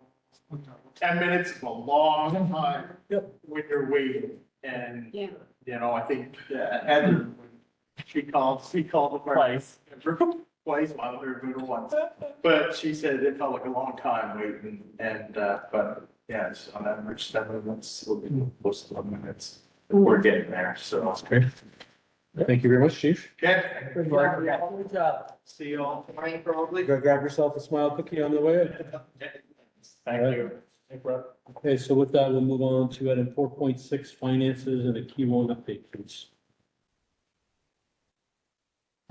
10 minutes is a long time. Yep. When you're waiting, and, Yeah. you know, I think Heather, she called the. Twice. Twice, while we were doing once, but she said it felt like a long time waiting, and, but, yeah, it's on average 7 minutes, it'll be close to 11 minutes. We're getting there, so. that's great. Thank you very much, chief. Okay. Good job. See you all tomorrow, probably. Go grab yourself a smile cookie on the way. Thank you. Okay, so with that, we'll move on to item 4.6, finances and a Q1 update, please.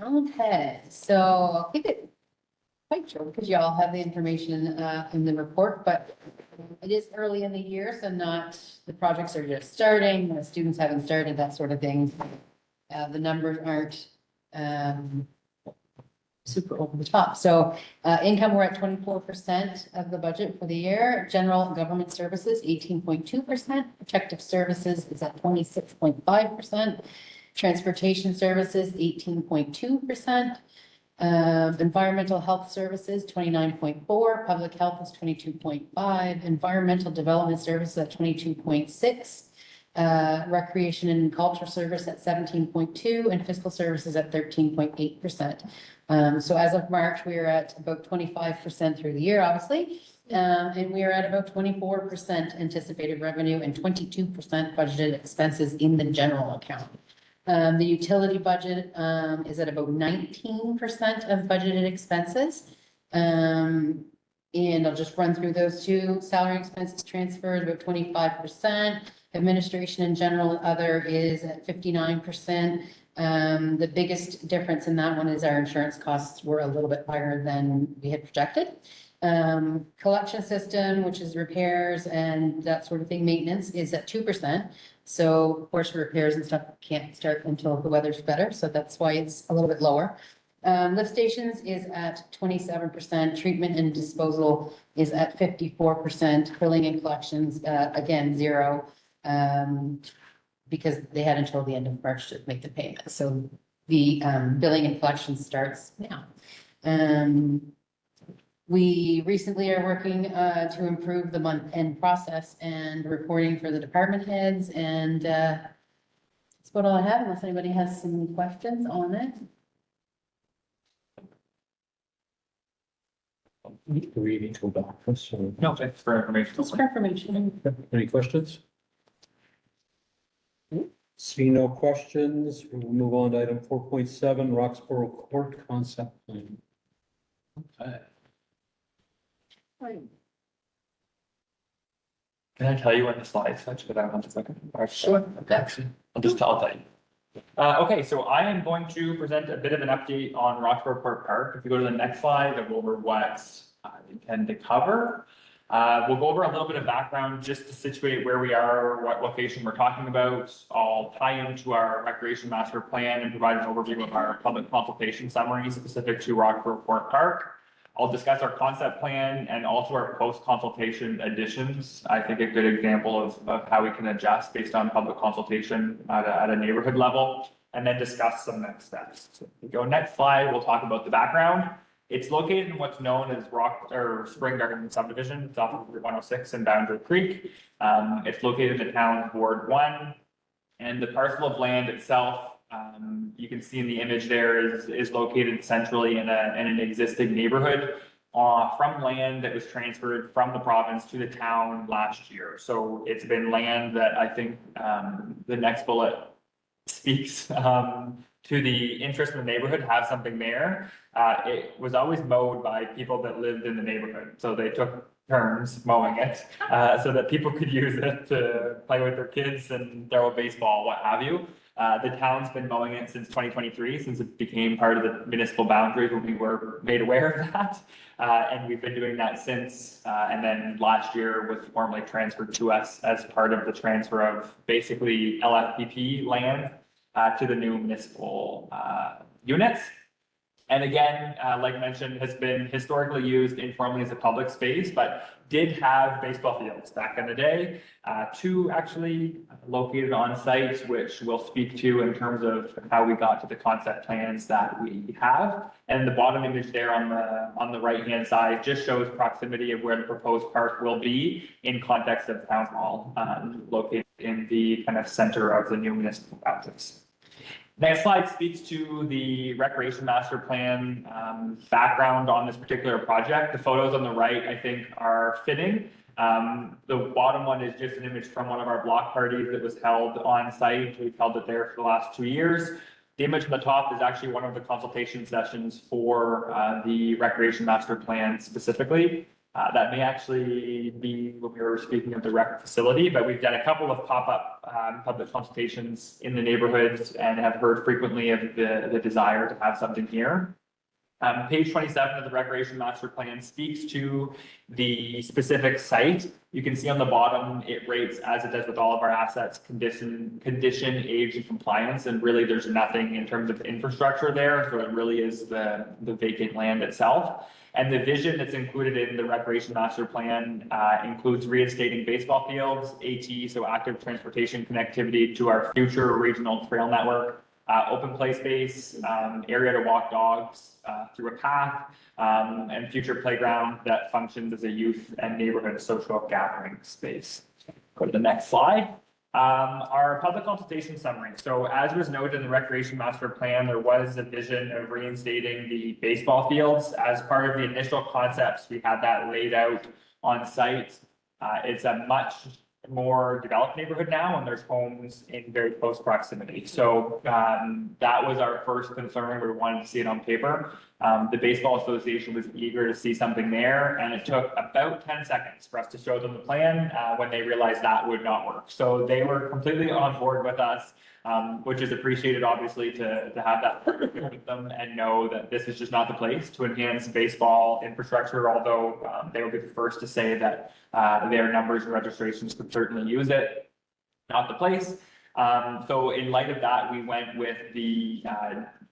Okay, so I'll keep it quite short because you all have the information in the report, but it is early in the year, so not, the projects are just starting, the students haven't started, that sort of thing. The numbers aren't super over the top. So income, we're at 24% of the budget for the year. General government services, 18.2%. Protective services is at 26.5%. Transportation services, 18.2%. Environmental health services, 29.4%. Public health is 22.5%. Environmental development services at 22.6%. Recreation and culture service at 17.2%, and fiscal services at 13.8%. So as of March, we are at about 25% through the year, obviously. And we are at about 24% anticipated revenue and 22% budgeted expenses in the general account. The utility budget is at about 19% of budgeted expenses. And I'll just run through those two. Salary expenses transferred about 25%. Administration in general and other is at 59%. The biggest difference in that one is our insurance costs were a little bit higher than we had projected. Collection system, which is repairs and that sort of thing, maintenance is at 2%. So of course, repairs and stuff can't start until the weather's better, so that's why it's a little bit lower. Lift stations is at 27%, treatment and disposal is at 54%, billing and collections, again, 0. Because they had until the end of March to make the payment, so the billing and collection starts now. We recently are working to improve the month-end process and reporting for the department heads, and that's about all I have, unless anybody has some questions on it. Do we need to go back? So, No, thanks for information. Just for information. any questions? See no questions, we'll move on to item 4.7, Roxborough Court Concept Plan. Can I tell you when the slides touch, but I want a second? Sure. I'll tell you. Okay, so I am going to present a bit of an update on Roxborough Court Park. If you go to the next slide, I'll go over what I intend to cover. We'll go over a little bit of background just to situate where we are, what location we're talking about. I'll tie into our recreation master plan and provide an overview of our public consultation summary specific to Roxborough Court Park. I'll discuss our concept plan and also our post-consultation additions. I think a good example of how we can adjust based on public consultation at a neighborhood level, and then discuss some next steps. So if we go next slide, we'll talk about the background. It's located in what's known as Spring Garden Subdivision. It's off of Route 106 in Boundary Creek. It's located in the town of Ward 1, and the parcel of land itself, you can see in the image there, is located centrally in an existing neighborhood from land that was transferred from the province to the town last year. So it's been land that I think the next bullet speaks to the interest in the neighborhood, have something there. It was always mowed by people that lived in the neighborhood. So they took turns mowing it so that people could use it to play with their kids and throw a baseball, what have you. The town's been mowing it since 2023, since it became part of the municipal boundaries when we were made aware of that. And we've been doing that since, and then last year was formally transferred to us as part of the transfer of basically LFPP land to the new municipal units. And again, like mentioned, has been historically used informally as a public space, but did have baseball fields back in the day. 2 actually located on site, which we'll speak to in terms of how we got to the concept plans that we have. And the bottom image there on the right-hand side just shows proximity of where the proposed park will be in context of town hall, located in the kind of center of the new municipal boundaries. Next slide speaks to the recreation master plan background on this particular project. The photos on the right, I think, are fitting. The bottom one is just an image from one of our block parties that was held on site. We've held it there for the last 2 years. The image on the top is actually one of the consultation sessions for the recreation master plan specifically. That may actually be when we were speaking of the rec facility, but we've done a couple of pop-up public consultations in the neighborhoods and have heard frequently of the desire to have something here. Page 27 of the recreation master plan speaks to the specific site. You can see on the bottom, it rates, as it does with all of our assets, condition, age, and compliance. And really, there's nothing in terms of infrastructure there. So it really is the vacant land itself. And the vision that's included in the recreation master plan includes reinstating baseball fields, AT, so active transportation connectivity to our future regional trail network, open play space, area to walk dogs through a path, and future playground that functions as a youth and neighborhood social gathering space. Go to the next slide. Our public consultation summary. So as was noted in the recreation master plan, there was a vision of reinstating the baseball fields. As part of the initial concepts, we had that laid out on site. It's a much more developed neighborhood now, and there's homes in very close proximity. So that was our first concern. We wanted to see it on paper. The Baseball Association was eager to see something there, and it took about 10 seconds for us to show them the plan when they realized that would not work. So they were completely on board with us, which is appreciated, obviously, to have that partnership with them and know that this is just not the place to enhance baseball infrastructure, although they will be the first to say that their numbers and registrations could certainly use it. Not the place. So in light of that, we went with the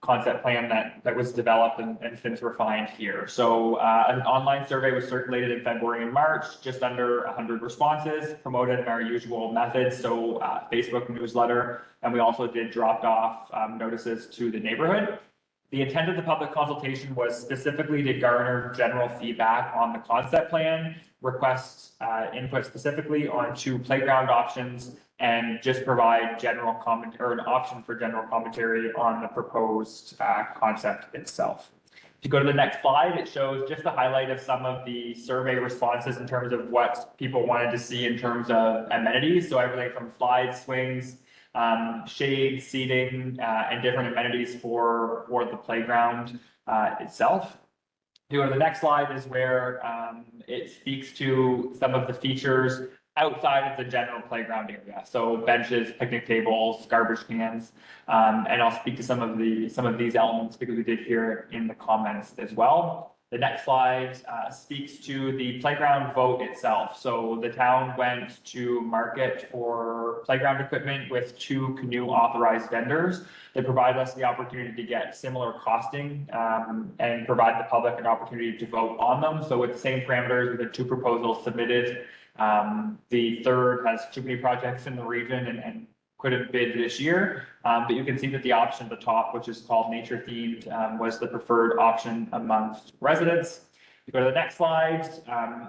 concept plan that was developed and since refined here. So an online survey was circulated in February and March, just under 100 responses, promoted in our usual methods, so Facebook newsletter, and we also did dropped off notices to the neighborhood. The intent of the public consultation was specifically to garner general feedback on the concept plan, request input specifically on 2 playground options, and just provide general comment or an option for general commentary on the proposed concept itself. If you go to the next slide, it shows just the highlight of some of the survey responses in terms of what people wanted to see in terms of amenities. So everything from slides, swings, shade, seating, and different amenities for the playground itself. If you go to the next slide is where it speaks to some of the features outside of the general playground area. So benches, picnic tables, garbage cans, and I'll speak to some of these elements because we did hear it in the comments as well. The next slide speaks to the playground vote itself. So the town went to market for playground equipment with 2 canoe authorized vendors. They provide us the opportunity to get similar costing and provide the public an opportunity to vote on them. So with the same parameters, we had 2 proposals submitted. The third has too many projects in the region and couldn't bid this year. But you can see that the option at the top, which is called nature themed, was the preferred option amongst residents. If you go to the next slide,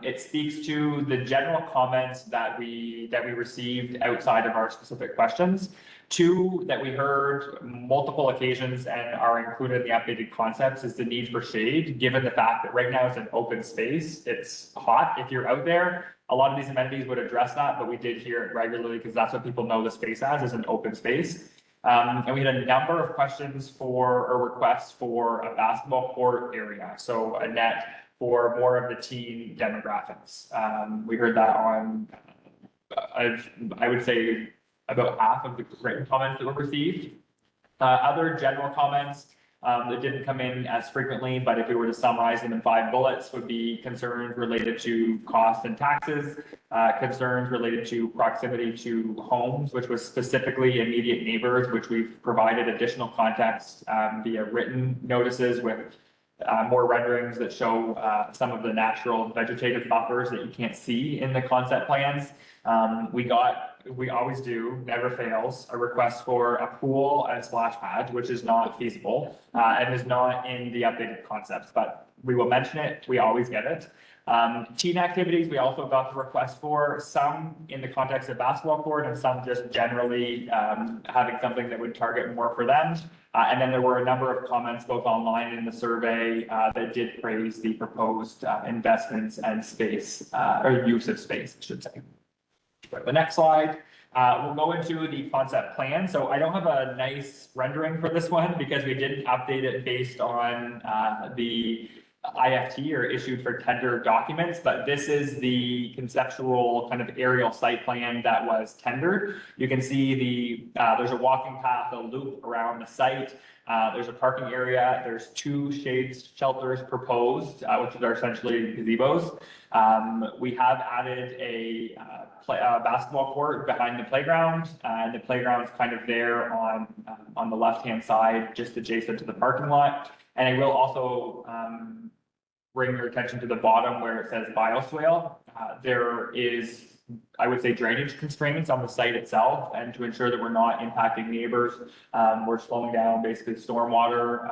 it speaks to the general comments that we received outside of our specific questions. 2 that we heard multiple occasions and are included in the updated concepts is the need for shade, given the fact that right now it's an open space. It's hot if you're out there. A lot of these amenities would address that, but we did hear it regularly because that's what people know the space as, is an open space. And we had a number of questions or requests for a basketball court area, so a net for more of the teen demographics. We heard that on, I would say, about half of the written comments that were received. Other general comments that didn't come in as frequently, but if we were to summarize them in 5 bullets, would be concerns related to costs and taxes, concerns related to proximity to homes, which was specifically immediate neighbors, which we've provided additional context via written notices with more renderings that show some of the natural vegetative buffers that you can't see in the concept plans. We always do, never fails, a request for a pool and splash pad, which is not feasible and is not in the updated concepts, but we will mention it. We always get it. Teen activities, we also got the request for, some in the context of basketball court and some just generally having something that would target more for them. And then there were a number of comments both online and in the survey that did praise the proposed investments and space or use of space, I should say. The next slide, we'll go into the concept plan. So I don't have a nice rendering for this one because we didn't update it based on the IFT or issued for tender documents, but this is the conceptual kind of aerial site plan that was tendered. You can see there's a walking path, a loop around the site. There's a parking area. There's 2 shade shelters proposed, which are essentially gazebos. We have added a basketball court behind the playground, and the playground's kind of there on the left-hand side, just adjacent to the parking lot. And I will also bring your attention to the bottom where it says bioswale. There is, I would say, drainage constraints on the site itself, and to ensure that we're not impacting neighbors, we're slowing down basically stormwater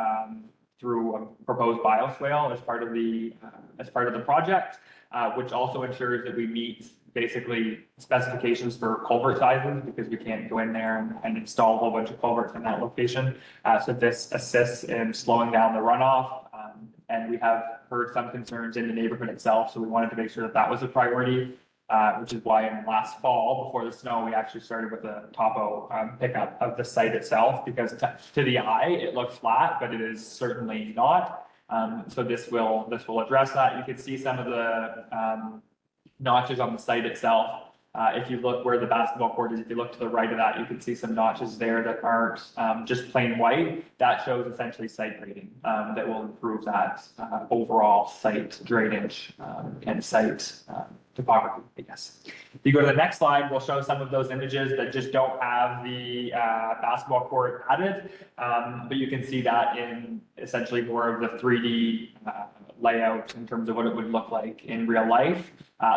through a proposed bioswale as part of the project, which also ensures that we meet basically specifications for culvert sizes, because we can't go in there and install a whole bunch of culverts in that location. So this assists in slowing down the runoff. And we have heard some concerns in the neighborhood itself, so we wanted to make sure that that was a priority, which is why in last fall, before the snow, we actually started with a topo pickup of the site itself, because to the eye, it looks flat, but it is certainly not. So this will address that. You can see some of the notches on the site itself. If you look where the basketball court is, if you look to the right of that, you can see some notches there that aren't just plain white. That shows essentially site grading that will improve that overall site drainage and site topography, I guess. If you go to the next slide, we'll show some of those images that just don't have the basketball court added. But you can see that in essentially more of the 3D layout in terms of what it would look like in real life.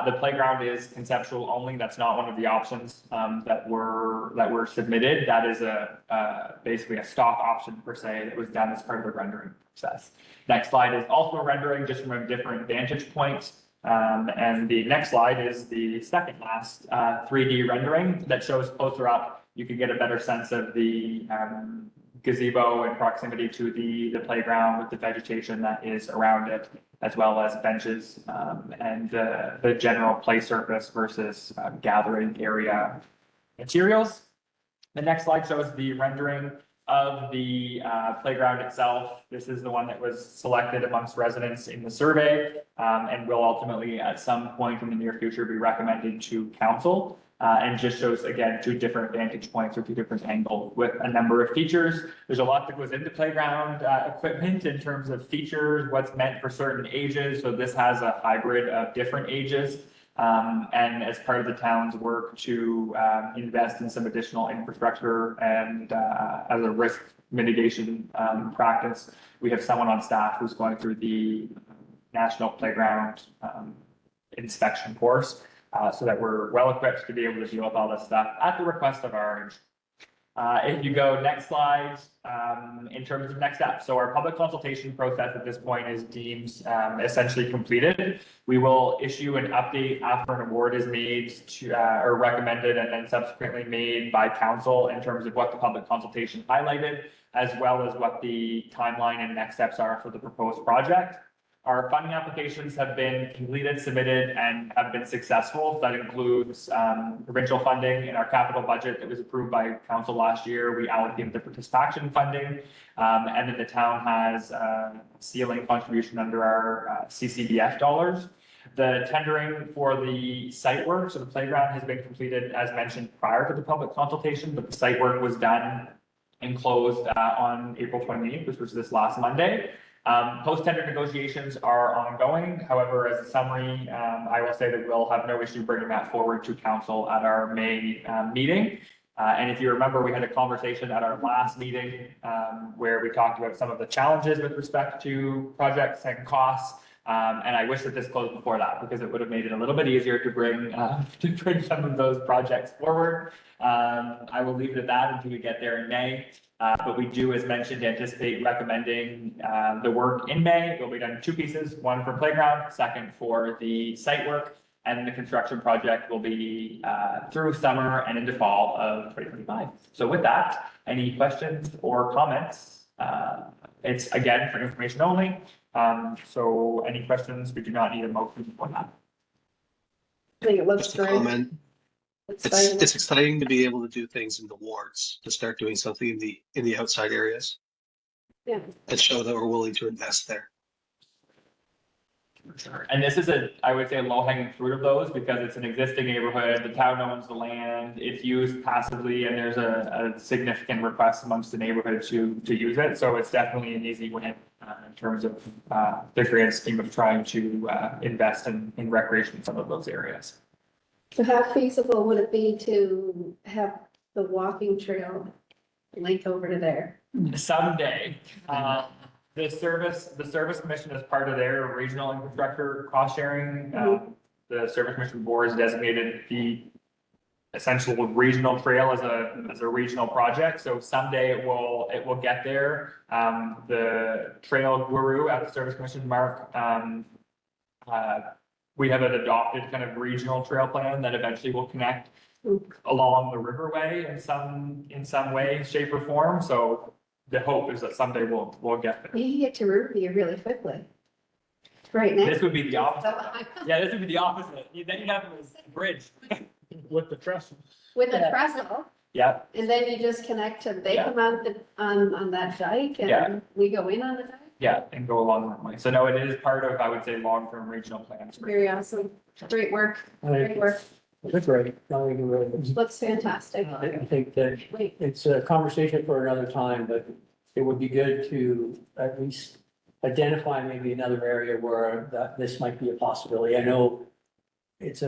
The playground is conceptual only. That's not one of the options that were submitted. That is basically a stock option per se that was done as part of the rendering process. Next slide is also a rendering just from a different vantage point. And the next slide is the second last 3D rendering that shows closer up. You can get a better sense of the gazebo in proximity to the playground with the vegetation that is around it, as well as benches and the general play surface versus gathering area materials. The next slide shows the rendering of the playground itself. This is the one that was selected amongst residents in the survey and will ultimately at some point in the near future be recommended to council. And just shows, again, two different vantage points or two different angles with a number of features. There's a lot that goes into playground equipment in terms of features, what's meant for certain ages. So this has a hybrid of different ages. And as part of the town's work to invest in some additional infrastructure and as a risk mitigation practice, we have someone on staff who's going through the National Playground inspection course. So that we're well equipped to be able to deal with all this stuff at the request of our. If you go next slide, in terms of next steps. So our public consultation process at this point is deemed essentially completed. We will issue an update after an award is made to, or recommended and then subsequently made by council in terms of what the public consultation highlighted, as well as what the timeline and next steps are for the proposed project. Our funding applications have been completed, submitted, and have been successful. That includes provincial funding in our capital budget that was approved by council last year. We allocated the participation funding, and then the town has ceiling contribution under our CCBF dollars. The tendering for the site work, so the playground has been completed as mentioned prior to the public consultation, but the site work was done and closed on April 28th, which was this last Monday. Post-tender negotiations are ongoing. However, as a summary, I will say that we'll have no issue bringing that forward to council at our May meeting. And if you remember, we had a conversation at our last meeting where we talked about some of the challenges with respect to projects and costs. And I wish that this closed before that because it would have made it a little bit easier to bring some of those projects forward. I will leave it at that until we get there in May. But we do, as mentioned, anticipate recommending the work in May. It will be done in two pieces, one for playground, second for the site work. And the construction project will be through summer and into fall of 2025. So with that, any questions or comments? It's again for information only. So any questions, we do not need a motion for that. I think it looks Just a great. comment. It's exciting to be able to do things in the wards, to start doing something in the outside areas. Yeah. And show that we're willing to invest there. For sure. And this is I would say, low hanging fruit of those because it's an existing neighborhood. The town owns the land. It's used passively, and there's a significant request amongst the neighborhood to use it. So it's definitely an easy win in terms of the grand scheme of trying to invest in recreation in some of those areas. So how feasible would it be to have the walking trail link over to there? Someday. The service commission as part of their regional infrastructure cost sharing, the service commission board has designated the essential regional trail as a regional project. So someday it will get there. The trail guru at the service commission, Mark, we have an adopted kind of regional trail plan that eventually will connect along the riverway in some way, shape or form. So the hope is that someday we'll get there. You can get to Riverview really quickly. Right now. This would be the opposite. Yeah, this would be the opposite. Then you'd have a bridge. With the trestle. With a trestle, Yeah, and then you just connect to, they Yeah. come out on that dike Yeah. and we go in on the dike? Yeah, and go along that way. So no, it is part of, I would say, long-term regional plans. Very awesome. Great work. Great work. That's right. I think it really is. Looks fantastic. I think that Wait, it's a conversation for another time, but it would be good to at least identify maybe another area where this might be a possibility. I know it's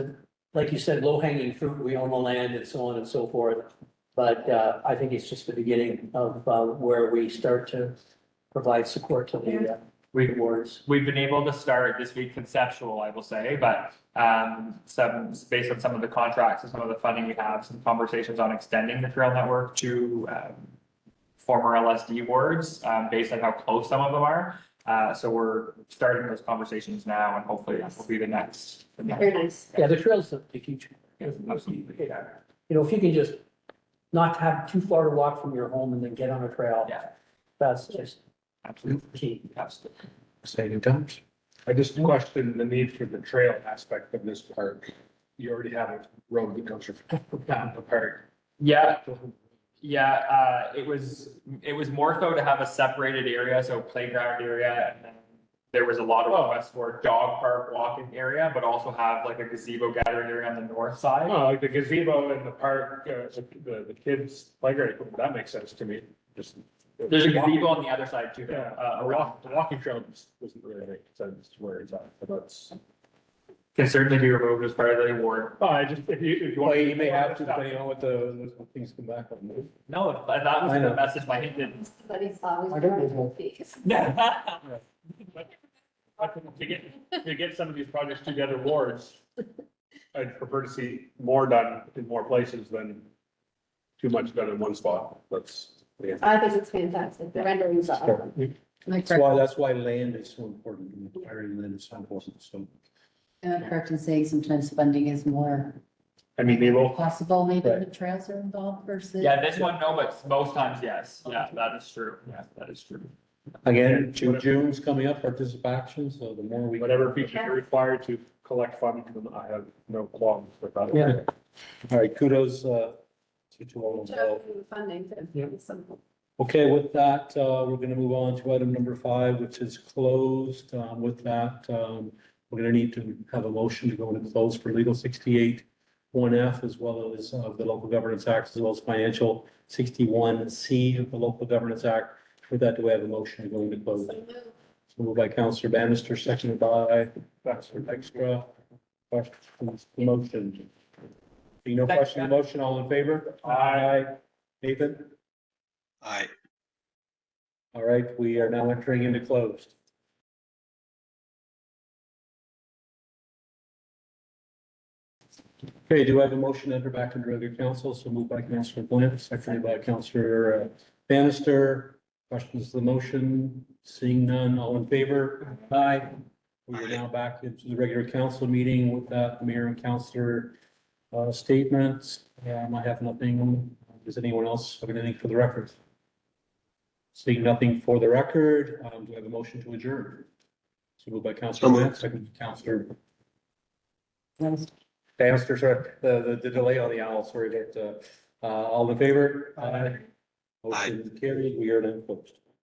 like you said, low hanging fruit, we own the land and so on and so forth. But I think it's just the beginning of where we start to provide support to the wards. We've been able to start this week conceptual, I will say, but based on some of the contracts and some of the funding we have, some conversations on extending the trail network to former LSD wards, based on how close some of them are. So we're starting those conversations now, and hopefully that will be the next. very nice. Yeah, the trail's a huge. Absolutely, yeah. You know, if you can just not have too far to walk from your home and then get on a trail. Yeah. That's just Absolutely. key. Absolutely. Exciting times. I just question the need for the trail aspect of this park. You already have a road that goes down the park. Yeah, it was more so to have a separated area, so playground area, and then there was a lot of requests for dog park walking area, but also have like a gazebo gathering area on the north side. Oh, like the gazebo in the park, the kids playground, that makes sense to me. Just. There's a gazebo on the other side too. Yeah, the walking trail doesn't really make sense where it's at, but that's. Can certainly be removed as part of the award. Oh, I just, if you Well, want. you may have to, depending on what the things come back on. No, if that was I know. the message my hint didn't. But he's always. I don't know. To get some of these projects together wards, I'd prefer to see more done in more places than too much done in one spot. I think it's fantastic. The renderings are. That's why land is so important, and acquiring land is so important, so. Am I correct in saying sometimes funding is more I mean, they will, possible, maybe Right. the trails are involved versus? Yeah, this one, no, but most times, yes. Yeah, that is true. Yeah, that is true. Again, June's coming up, participation, so the more we. whatever features are required to collect funds, I have no qualms with that. Yeah. All right, kudos to all Good job involved. with the funding. Yeah. Okay, with that, we're gonna move on to item number 5, which is closed. With that, we're gonna need to have a motion to go into close for legal 68(1)(f), as well as the Local Governance Act, as well as financial 61(c) of the Local Governance Act. With that, do we have a motion to go into close? So moved by Councillor Bannister, seconded by Councillor Dykstra. Questions, the motion? Being no question, on the motion, all in favor? Aye. Nathan? Aye. All right, we are now entering into closed. Okay, do I have a motion to enter back into regular council? So moved by Councillor Blunt, seconded by Councillor Bannister. Questions to the motion? Seeing none, all in favor? Aye. We are now back into the regular council meeting with that mayor and councillor statements. I have nothing. Does anyone else have anything for the record? Seeing nothing for the record, do I have a motion to adjourn? So moved by Councillor Blunt, seconded by Councillor Bannister, sorry, the delay on the owl, sorry, but all in favor? Aye. Motion carried, we are then closed.